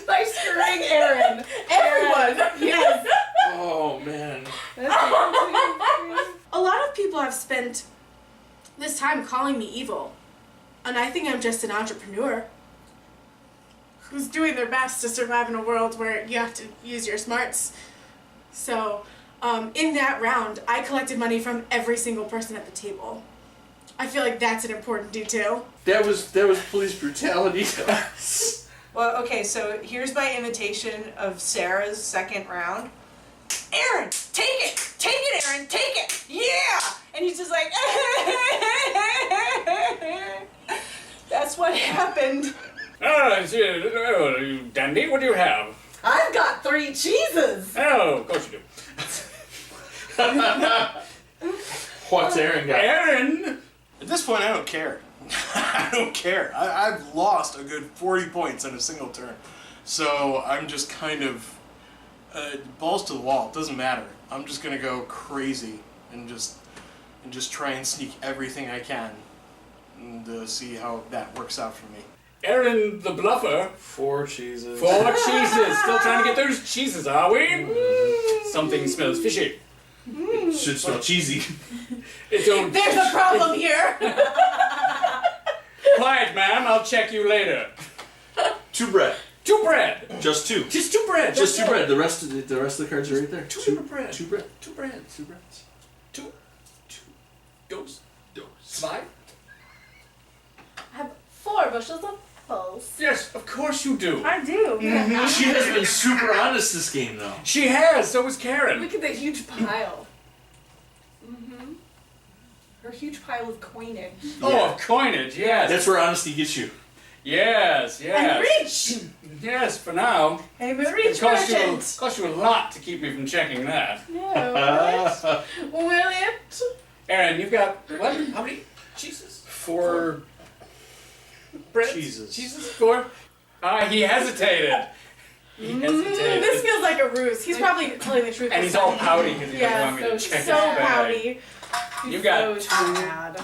By screwing Aaron. Everyone. Yes. Oh man. A lot of people have spent this time calling me evil. And I think I'm just an entrepreneur who's doing their best to survive in a world where you have to use your smarts. So, in that round, I collected money from every single person at the table. I feel like that's an important detail. That was police brutality. Well, okay, so here's my imitation of Sarah's second round. Aaron, take it! Take it, Aaron! Take it! Yeah! And he's just like, that's what happened. Dandy, what do you have? I've got 3 cheeses. Oh, of course you do. What's Aaron got? Aaron! At this point, I don't care. I don't care. I've lost a good 40 points in a single turn. So I'm just kind of balls to the wall. It doesn't matter. I'm just gonna go crazy and just try and sneak everything I can and see how that works out for me. Aaron the bluffer. 4 cheeses. 4 cheeses. Still trying to get those cheeses, are we? Something smells fishy. Should smell cheesy. It don't. There's a problem here. Quiet, ma'am. I'll check you later. 2 bread. 2 bread. Just 2. Just 2 bread. Just that's 2 all. bread. The rest of the cards are right there. 2 bread. 2 bread. 2 bread. 2 breads. 2. Dose. Dose. 5. I have 4 bushels of apples. Yes, of course you do. I do. She has been super honest this game, though. She has. So was Karen. Look at the huge pile. Her huge pile of coinage. Oh, coinage. Yes. That's where honesty gets you. Yes. And Yes. reach. Yes. For now. I'm a It rich cost merchant. you a lot to keep me from checking that. No. Will it? Aaron, you've got what? How many cheeses? 4 Breads? cheeses. Cheeses? 4? He hesitated. He hesitated. This feels like a ruse. He's probably telling the truth. And this he's all time. pouty because he doesn't want me to check his so bag. pouty. You got so bad.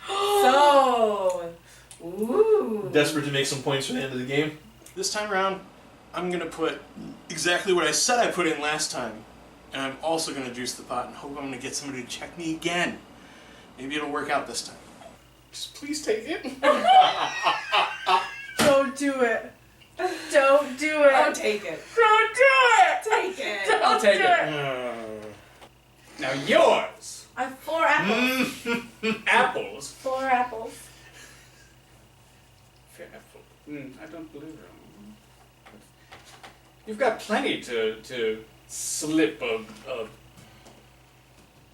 So. Ooh. Desperate to make some points for the end of the game. This time around, I'm gonna put exactly what I said I put in last time. And I'm also gonna juice the pot and hope I'm gonna get somebody to check me again. Maybe it'll work out this time. Just please take it. Don't do it. Don't do it. Oh, take it. Don't do it. Take it. I'll take do it. Now yours. I have 4 apples. Apples. 4 apples. Fair apple. I don't believe them. You've got plenty to slip a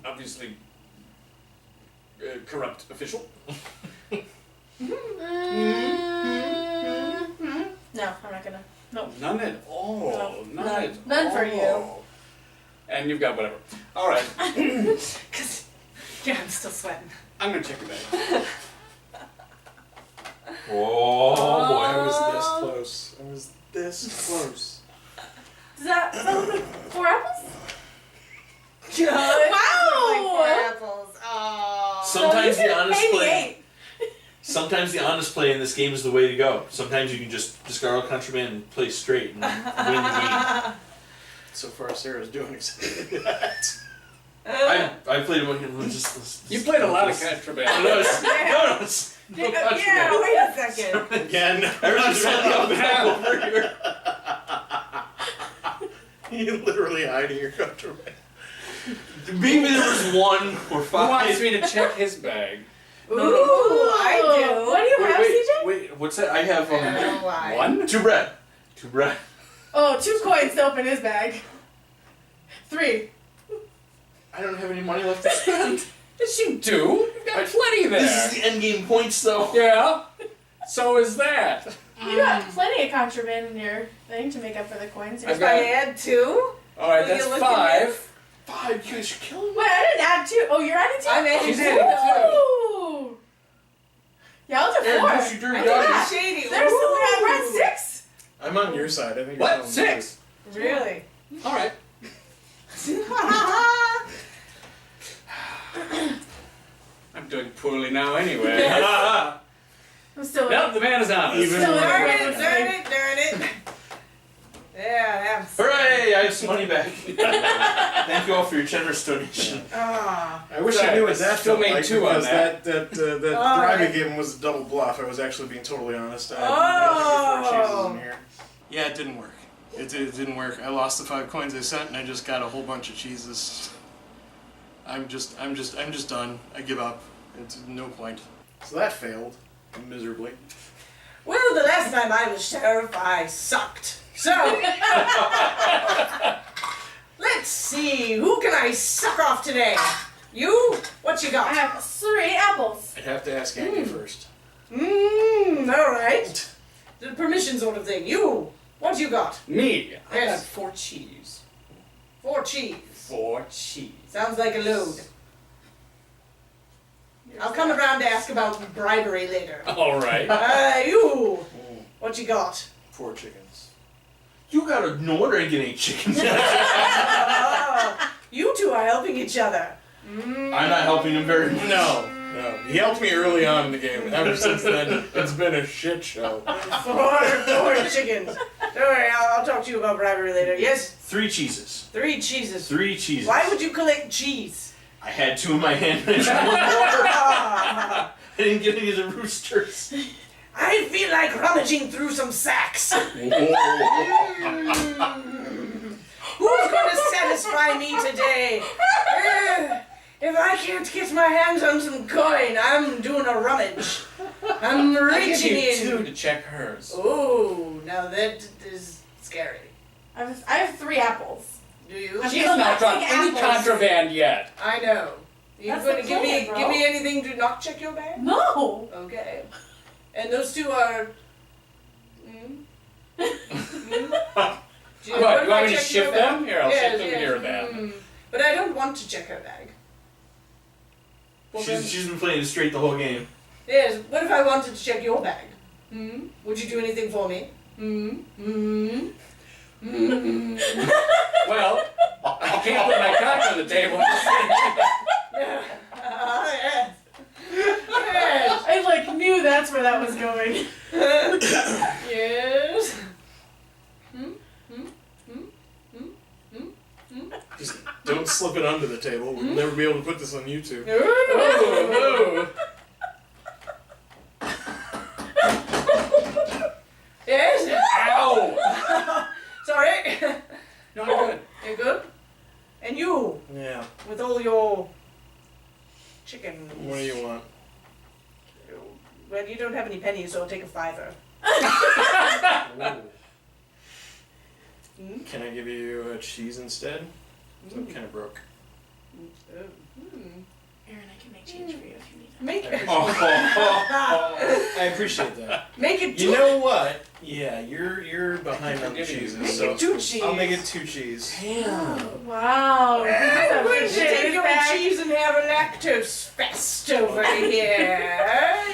obviously corrupt official. No, I'm not gonna. No. None at all. No, None none. at None for all. And you've got whatever. All right. Cause yeah, I'm still sweating. I'm gonna check your bag. Oh, I was this close. I was this close. Does that look like 4 apples? Wow! Wow! apples. Oh. Sometimes the honest Maybe play. 8. Sometimes the honest play in this game is the way to go. Sometimes you can just discard all contraband and play straight and win the game. So far, Sarah's doing exactly that. I played one. You played a lot of contraband. No, it's no Yeah, contraband. wait a second. Again, Everyone's running up and down over here. you're literally hiding your contraband. Maybe there was 1 or Who 5. wants me to check his bag? Ooh, I do. What do you have, CJ? Wait, what's that? I have I don't know why. 1? 2 bread. 2 bread. Oh, 2 coins to open his bag. 3. I don't have any money left to spend. Yes, you do. You've got plenty there. This is the end game points, though. Yeah. So is that. You got plenty of contraband in your thing to make up for the coins. I've If got- I add 2, Alright, Will that's you look 5. 5, you guys are killing me. Wait, I didn't add 2. Oh, you're adding 2? I'm adding She's 2. adding 2. Ooh. Yeah, I'll do 4. Aaron, don't you dirty I doggies. got shady. There's Ooh. we're at 6. I'm on your side. I think. What? You're telling me 6? Really? Alright. I'm doing poorly now anyway. I'm still Nope, the man is honest. Even Still Darn in it, darn it, darn it. Yeah, I'm Hooray! I have some money back. Thank you all for your generous donation. Ah. I wish I Sorry, knew I what that still felt made like 2 on because that. that Oh, driving I- game was a double bluff. I was actually being totally honest. I Oh. had 4 cheeses in here. Yeah, it didn't work. It didn't work. I lost the 5 coins I sent, and I just got a whole bunch of cheeses. I'm just done. I give up. It's no point. So that failed miserably. Well, the last time I was sheriff, I sucked. So, let's see, who can I suck off today? You? What you I got? have 3 apples. I'd have to ask Andy first. Alright. The permission sort of thing. You? What you got? Me. I got Yes. 4 cheese. 4 cheese. 4 cheese. Sounds like a load. I'll come around to ask about bribery later. Alright. You? What you got? 4 chickens. You got no wonder I ain't getting any chickens. You two are helping each other. I'm not helping him very much. No. He helped me early on in the game. Ever since then, it's been a shit show. 4 chickens. Don't worry, I'll talk to you about bribery later. Yes? 3 cheeses. 3 cheeses. 3 cheeses. Why would you collect cheese? I had 2 in my hand and I tried one more. I didn't get any of the roosters. I feel like rummaging through some sacks. Who's going to satisfy me today? If I can't get my hands on some coin, I'm doing a rummage. I'm I'll give reaching you 2 in. to check hers. Oh, now that is scary. I have 3 apples. Do you? I'm She's just not not on taking any apples. contraband yet. I know. You That's going to the give plan, me bro. give me anything to not check your bag? No. Okay. And those 2 are. Do What, if you want I me to check shift your bag? them? Here, I'll Yes, shift them yes. here then. But I don't want to check her bag. Well, then- She's been playing it straight the whole game. Yes, what if I wanted to check your bag? Would you do anything for me? Well, I can't put my cock on the table. Yes. Yes. I knew that's where that was going. Yes. Just don't slip it under the table. We'll never be able to put this on YouTube. Oh, Yes. Ow! Sorry. No, I'm good. You good? And you, Yeah. with all your chickens. What do you want? Well, you don't have any pennies, so I'll take a $5. Can I give you a cheese instead? I'm kind of broke. Aaron, I can make change for you if you need it. Make I appreciate that. make it You 2. know what? Yeah, you're behind on the Give me- cheeses, Make so it 2 cheese. I'll make it 2 cheese. Wow. I'm going to take your back. cheese and have a lactose fest over here.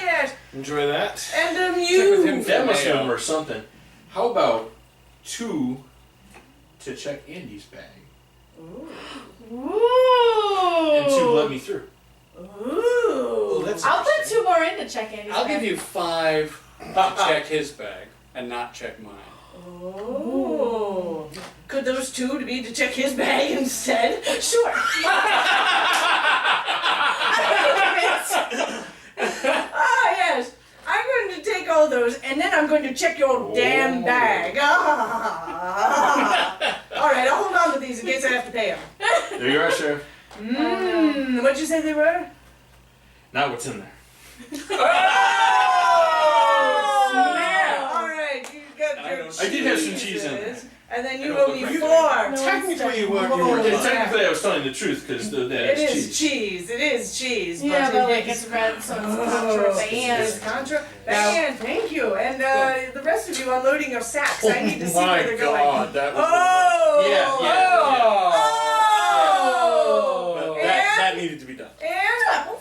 Yes. Enjoy that. And Check with you. him. That must have been worth something. How about 2 to check Andy's bag Ooh. and 2 let me through? Ooh. That's I'll put interesting. 2 more in to check Andy's I'll bag. give you 5 to check his bag and not check mine. Oh. Could those 2 be to check his bag instead? Sure. Ah, yes. I'm going to take all those, and then I'm going to check your damn bag. Ah. All right, I'll hold on to these in case I have to pay them. There you are, Sheriff. What'd you say they were? Not what's in there. Oh, snap! All right, you got I your don't- I did have some cheese in there. cheeses. And then you I don't owe me look 4. No. Technically, you were. Whoa. And technically, I was telling the truth because that It is is cheese. cheese. It is cheese. Yeah, but but it like is- it's red, so it's Oh, it's contraband. contraband. Thank you. And the rest of you unloading your sacks. I need to see where they're going. God, that was. Oh! Oh! Oh! But that needed to be done. And apples.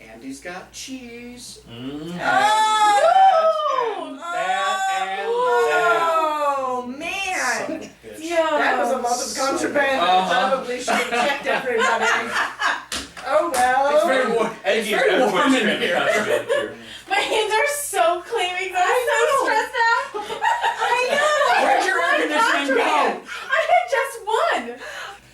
Andy's got cheese. Mm. Oh! That Oh, man. Son of a bitch. Yeah. That was a lot of contraband. Uh-huh. I probably should have checked everybody. Oh well. It's very warm. It's very warm in here. My hands are so clammy. I'm so stressed out. I know. Where'd your air conditioning go? I had just one.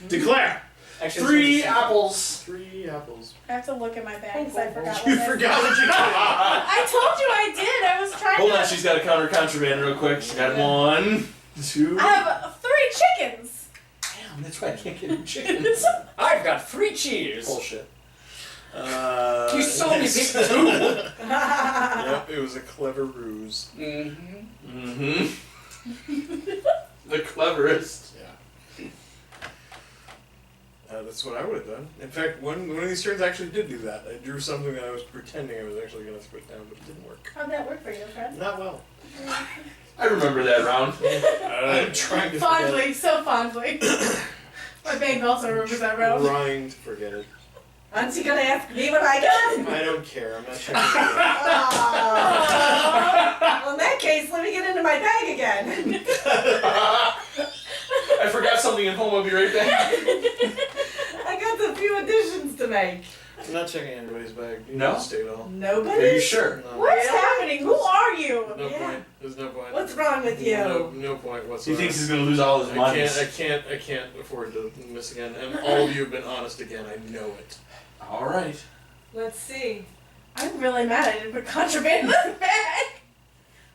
Declare. Actually, 3 it's apples. 3 apples. I have to look at my bag because I forgot. You what I- forgot what you did. I told you I did. I was trying Hold to. on, she's got to counter contraband real quick. She's got 1, 2. I have 3 chickens. Damn, that's why I can't get any chickens. I've got 3 cheese. Bullshit. You saw me yes. pick 2. Yep, it was a clever ruse. Mm-hmm. The cleverest. Yeah. That's what I would have done. In fact, one of these turns actually did do that. I drew something that I was pretending I was actually going to put down, but it didn't work. How'd that work for you, Fred? Not well. I remember that round. I'm trying to Fondly, so fondly. My bank also remembers that round. Trying to forget it. Aren't you gonna ask me what I got? I don't care. I'm not trying to forget Well, in that case, let me get into my bag again. I forgot something at home. I'll be right back. I got a few additions to make. it. I'm not checking anybody's bag. You No? don't stay at all. Are Nobody? you sure? No. What's Really? happening? Who are you? No Yeah. point. There's no point. What's wrong with you? No point He whatsoever. thinks he's gonna lose all his money. I can't afford to miss again. And all of you have been honest again. I know it. All right. Let's see. I'm really mad I didn't put contraband in this bag.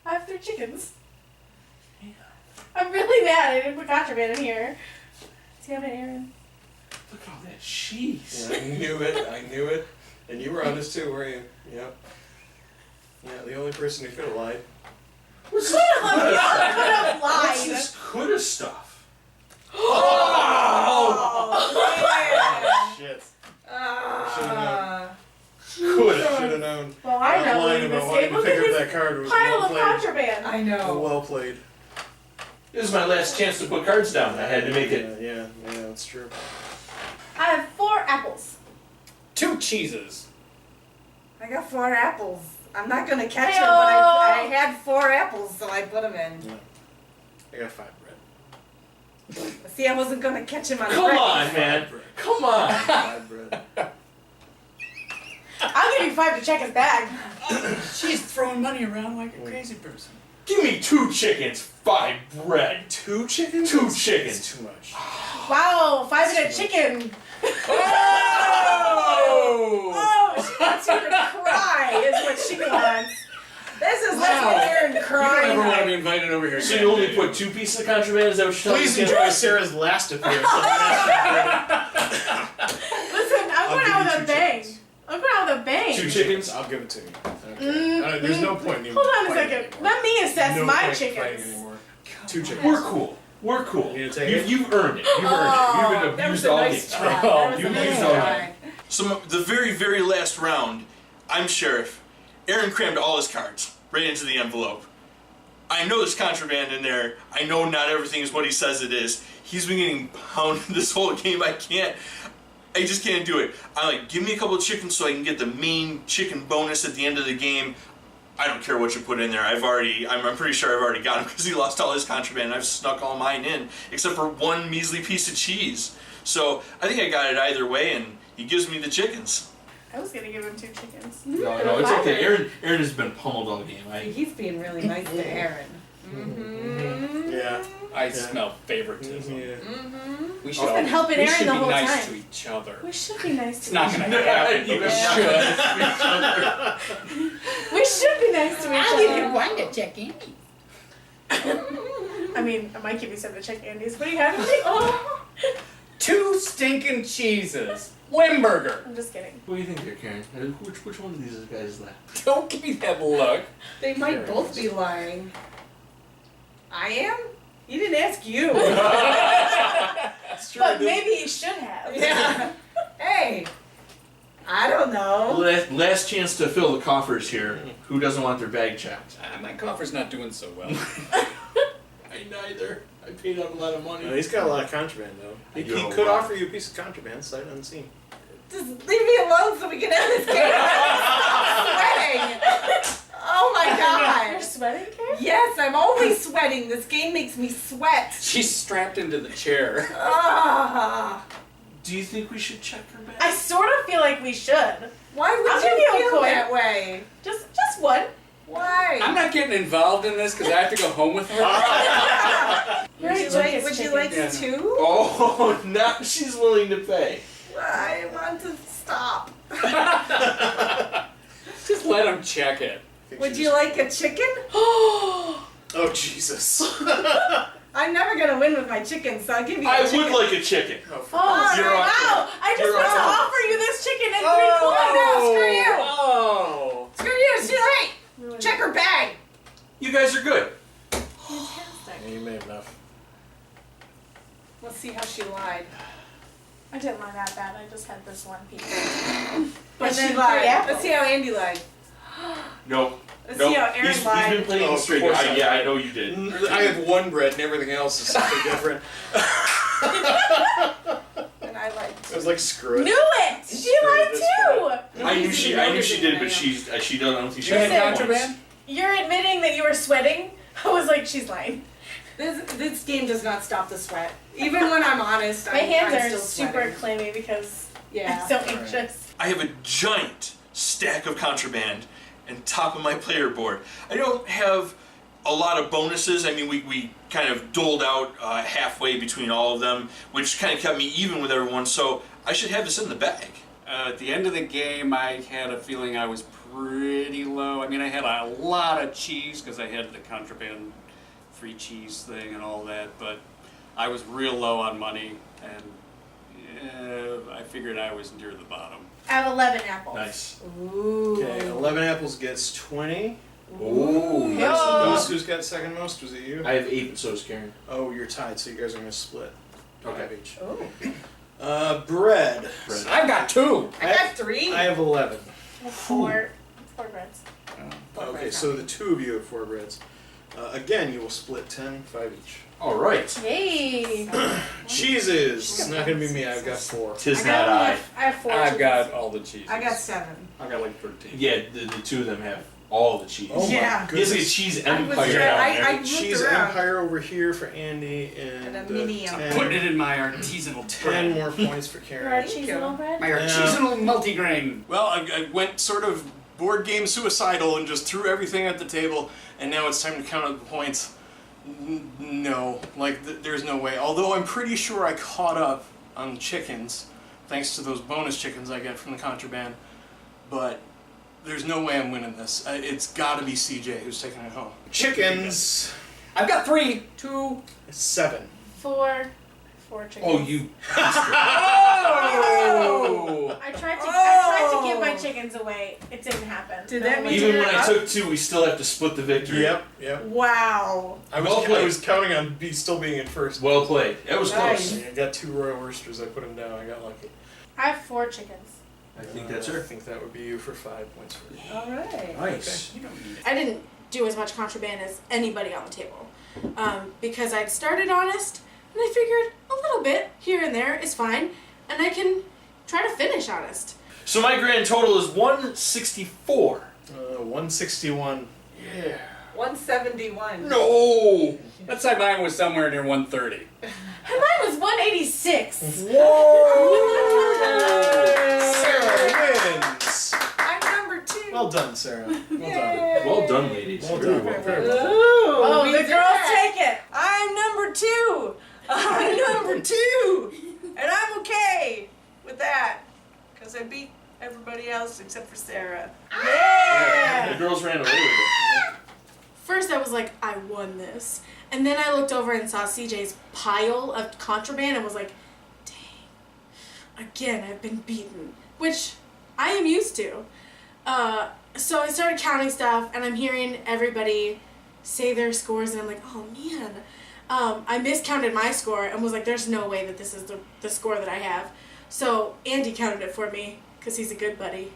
I have 3 chickens. I'm really mad I didn't put contraband in here. Do you have it, Aaron? Look at all that cheese. Yeah, I knew it. I knew it. And you were honest too, weren't you? Yep. Yeah, the only person who could have lied. What's Could have What's lied. this coulda stuff? Oh, Shit. man. Coulda. Should have known. Well, I That know line in about this wanting game. to Look pick at up this that card was pile well of played. contraband. I know. Well played. This is my last chance to put cards down. I had to make it. Yeah, that's true. I have 4 apples. 2 cheeses. I got 4 apples. I'm not gonna catch them, Hey-o. but I had 4 apples, so I put them in. I got 5 bread. See, I wasn't gonna catch him on Come bread. on, man. Bread. Come on. 5 bread. I'll give you 5 to check his bag. She's throwing money around like a crazy person. Give me 2 chickens, 5 bread. 2 chickens? 2 That's chickens. too much. Wow, 5 and a chicken. Oh! Oh, she wants you to cry, is what she wants. This is let's Wow. get Aaron You don't crying. ever want to be invited over here. So again, you only do you? put 2 pieces of contraband? Is that what you're telling Please me? enjoy Sarah's last appearance. Listen, I'm going out with a bang. chickens. I'm going out with a bang. 2 chickens? I'll give it to you. Okay. There's no point in even Hold on a fighting second. anymore. Let me assess No my point in fighting chickens. anymore. 2 chickens. We're cool. We're cool. You gonna take it? You've earned it. You've earned Oh, it. You've been that was abused a all nice game. try. That was You a nice used all try. So the very, very last round, I'm sheriff. Aaron crammed all his cards right into the envelope. I know there's contraband in there. I know not everything is what he says it is. He's been getting pounded this whole game. I just can't do it. I'm like, give me a couple of chickens so I can get the main chicken bonus at the end of the game. I don't care what you put in there. I'm pretty sure I've already got him because he lost all his contraband. I've snuck all mine in, except for 1 measly piece of cheese. So I think I got it either way, and he gives me the chickens. I was going to give him 2 chickens. No, it's okay. Aaron has been pummeled all game. He's being really nice to Aaron. Mm-hmm. Yeah. I smell favoritism. Yeah. Mm-hmm. We I've been helping we Aaron should the be whole nice time. to each other. We should be nice It's to not each gonna other. happen, but we should. We should be nice to each other. one to check in. I mean, I might give you some to check Andy's. What do you have? Oh. 2 stinking cheeses. Limburger. I'm just kidding. What do you think there, Karen? Which one of these guys is that? Don't give me that look. They might both be lying. I am? He didn't ask you. It's true, I But did. maybe you should have. Yeah. Hey, I don't know. Last chance to fill the coffers here. Who doesn't want their bag checked? My coffer's not doing so well. I neither. I paid out a lot of money. No, he's got a lot of contraband though. He I do a could lot. offer you a piece of contraband sight unseen. Just leave me alone so we can end this game. I'm sweating. Oh my You're god. sweating, Karen? Yes, I'm always sweating. This game makes me sweat. She's strapped into the chair. Ah. Do you think we should check her bag? I sort of feel like we should. Why would I'll you give you a feel coin. that way? Just one. Why? I'm not getting involved in this because I have to go home with her. Would you like Yeah. two? Oh, now she's willing to pay. I want to stop. Just let him check it. Would you like a chicken? Oh Jesus! I'm never gonna win with my chicken, so I'll give you a I chicken. would like a chicken. Oh, You're wow. up. I just You're want to up. offer you this chicken and Oh, 3 coins. no, screw you. Oh. Screw you, she's late. Check her bag. You guys are good. Yeah, you made enough. Let's see how she lied. I didn't lie that bad. I just had this one piece. But And she then lied. 3 apples. Let's see how Andy lied. Nope. Let's Nope. see how Aaron He's lied. been playing Oh, straight. of course I Yeah, I lied. know you did. I have one bread and everything else is something different. And I lied. I was like, screw it. Knew it! She lied this too! I knew she did, but I am. she doesn't. I don't think she You has had any points. contraband? You're admitting that you were sweating? I was like, she's lying. This game does not stop the sweat. Even when I'm honest, My hands I'm are still super sweating. clammy because Yeah. I'm so anxious. I have a giant stack of contraband and top of my player board. I don't have a lot of bonuses. I mean, we kind of doled out halfway between all of them, which kind of kept me even with everyone, so I should have this in the bag. At the end of the game, I had a feeling I was pretty low. I mean, I had a lot of cheese because I had the contraband free cheese thing and all that, but I was real low on money, and I figured I was near the bottom. I have 11 apples. Nice. Ooh. Okay, 11 apples gets 20. Ooh, Most, who's got second most? Was it you? I have 8, and so is Karen. Oh, you're tied, so you guys are going to split. Okay. 5 each. Oh. Bread. Bread. I've got 2! I got 3. I have 11. 4 breads. Okay, so the two of you have 4 breads. Again, you will split 10, 5 each. All right. Yay! Cheeses. It's not going to be me. I've got 4. Tis I not got I. I have 4 I've cheeses. got all the cheeses. I got 7. I've got like 13. Yeah, the two of them have all the cheese. Oh Yeah. my He has like a goodness. cheese I was empire trying- down I there. looked Cheese around. Empire over here for Andy And and a mini 10, empire. Putting it in my artisanal 10 bread. more points for Your Karen. artisanal bread? My Yeah. artisanal multigrain. Well, I went sort of board game suicidal and just threw everything at the table, and now it's time to count up the points. No, like there's no way. Although I'm pretty sure I caught up on chickens, thanks to those bonus chickens I get from the contraband. But there's no way I'm winning this. It's got to be CJ who's taking it home. Chickens. I've got 3. 2. 7. 4 chickens. Oh, you. Oh! I tried to give my chickens away. It didn't happen. Did No that one mean Even did. when I took 2, we still have to split the victory. Yep. Wow. I Well played. was counting on still being in first. Well played. That was Nice. close. I got 2 royal roosters. I put them down. I got lucky. I have 4 chickens. I think that's I her. think that would be you for 5 points for you. All right. Nice. You don't need it. I didn't do as much contraband as anybody on the table because I'd started honest and I figured a little bit here and there is fine and I can try to finish honest. So my grand total is 164. 161. Yeah. 171. No. Let's say mine was somewhere near 130. And mine was 186. Sarah wins. I'm number 2. Well done, Sarah. Well done. Well done, ladies. Well Very done. well. Very well. Ooh, Oh, we the did girls that. take it. I'm number 2. I'm number 2. And I'm okay with that. Because I beat everybody else except for Sarah. The girls ran away with it. First I was like, I won this. And then I looked over and saw CJ's pile of contraband and was like, dang, again I've been beaten. Which I am used to. So I started counting stuff and I'm hearing everybody say their scores and I'm like, oh man, I miscounted my score and was like, there's no way that this is the score that I have. So Andy counted it for me because he's a good buddy.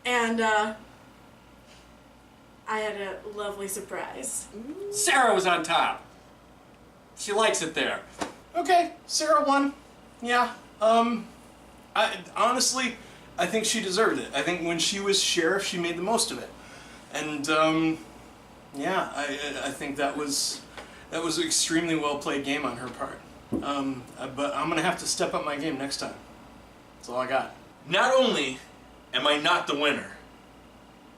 And I had a lovely surprise. Sarah was on top. She likes it there. Okay, Sarah won. Yeah. Honestly, I think she deserved it. I think when she was sheriff, she made the most of it. And yeah, I think that was an extremely well played game on her part. But I'm gonna have to step up my game next time. That's all I got. Not only am I not the winner,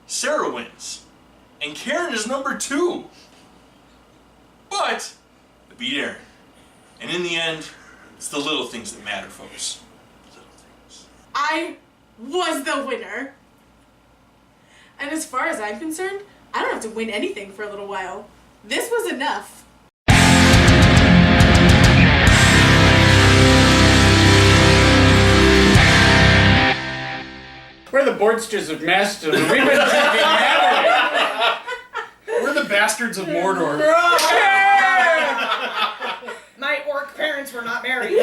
Sarah wins, and Karen is number 2. But I beat Aaron, and in the end, it's the little things that matter, folks. Little things. I was the winner. And as far as I'm concerned, I don't have to win anything for a little while. This was enough. We're the Boardsters of Master. We've been drinking heavily. We're the bastards of Mordor. My orc parents were not married.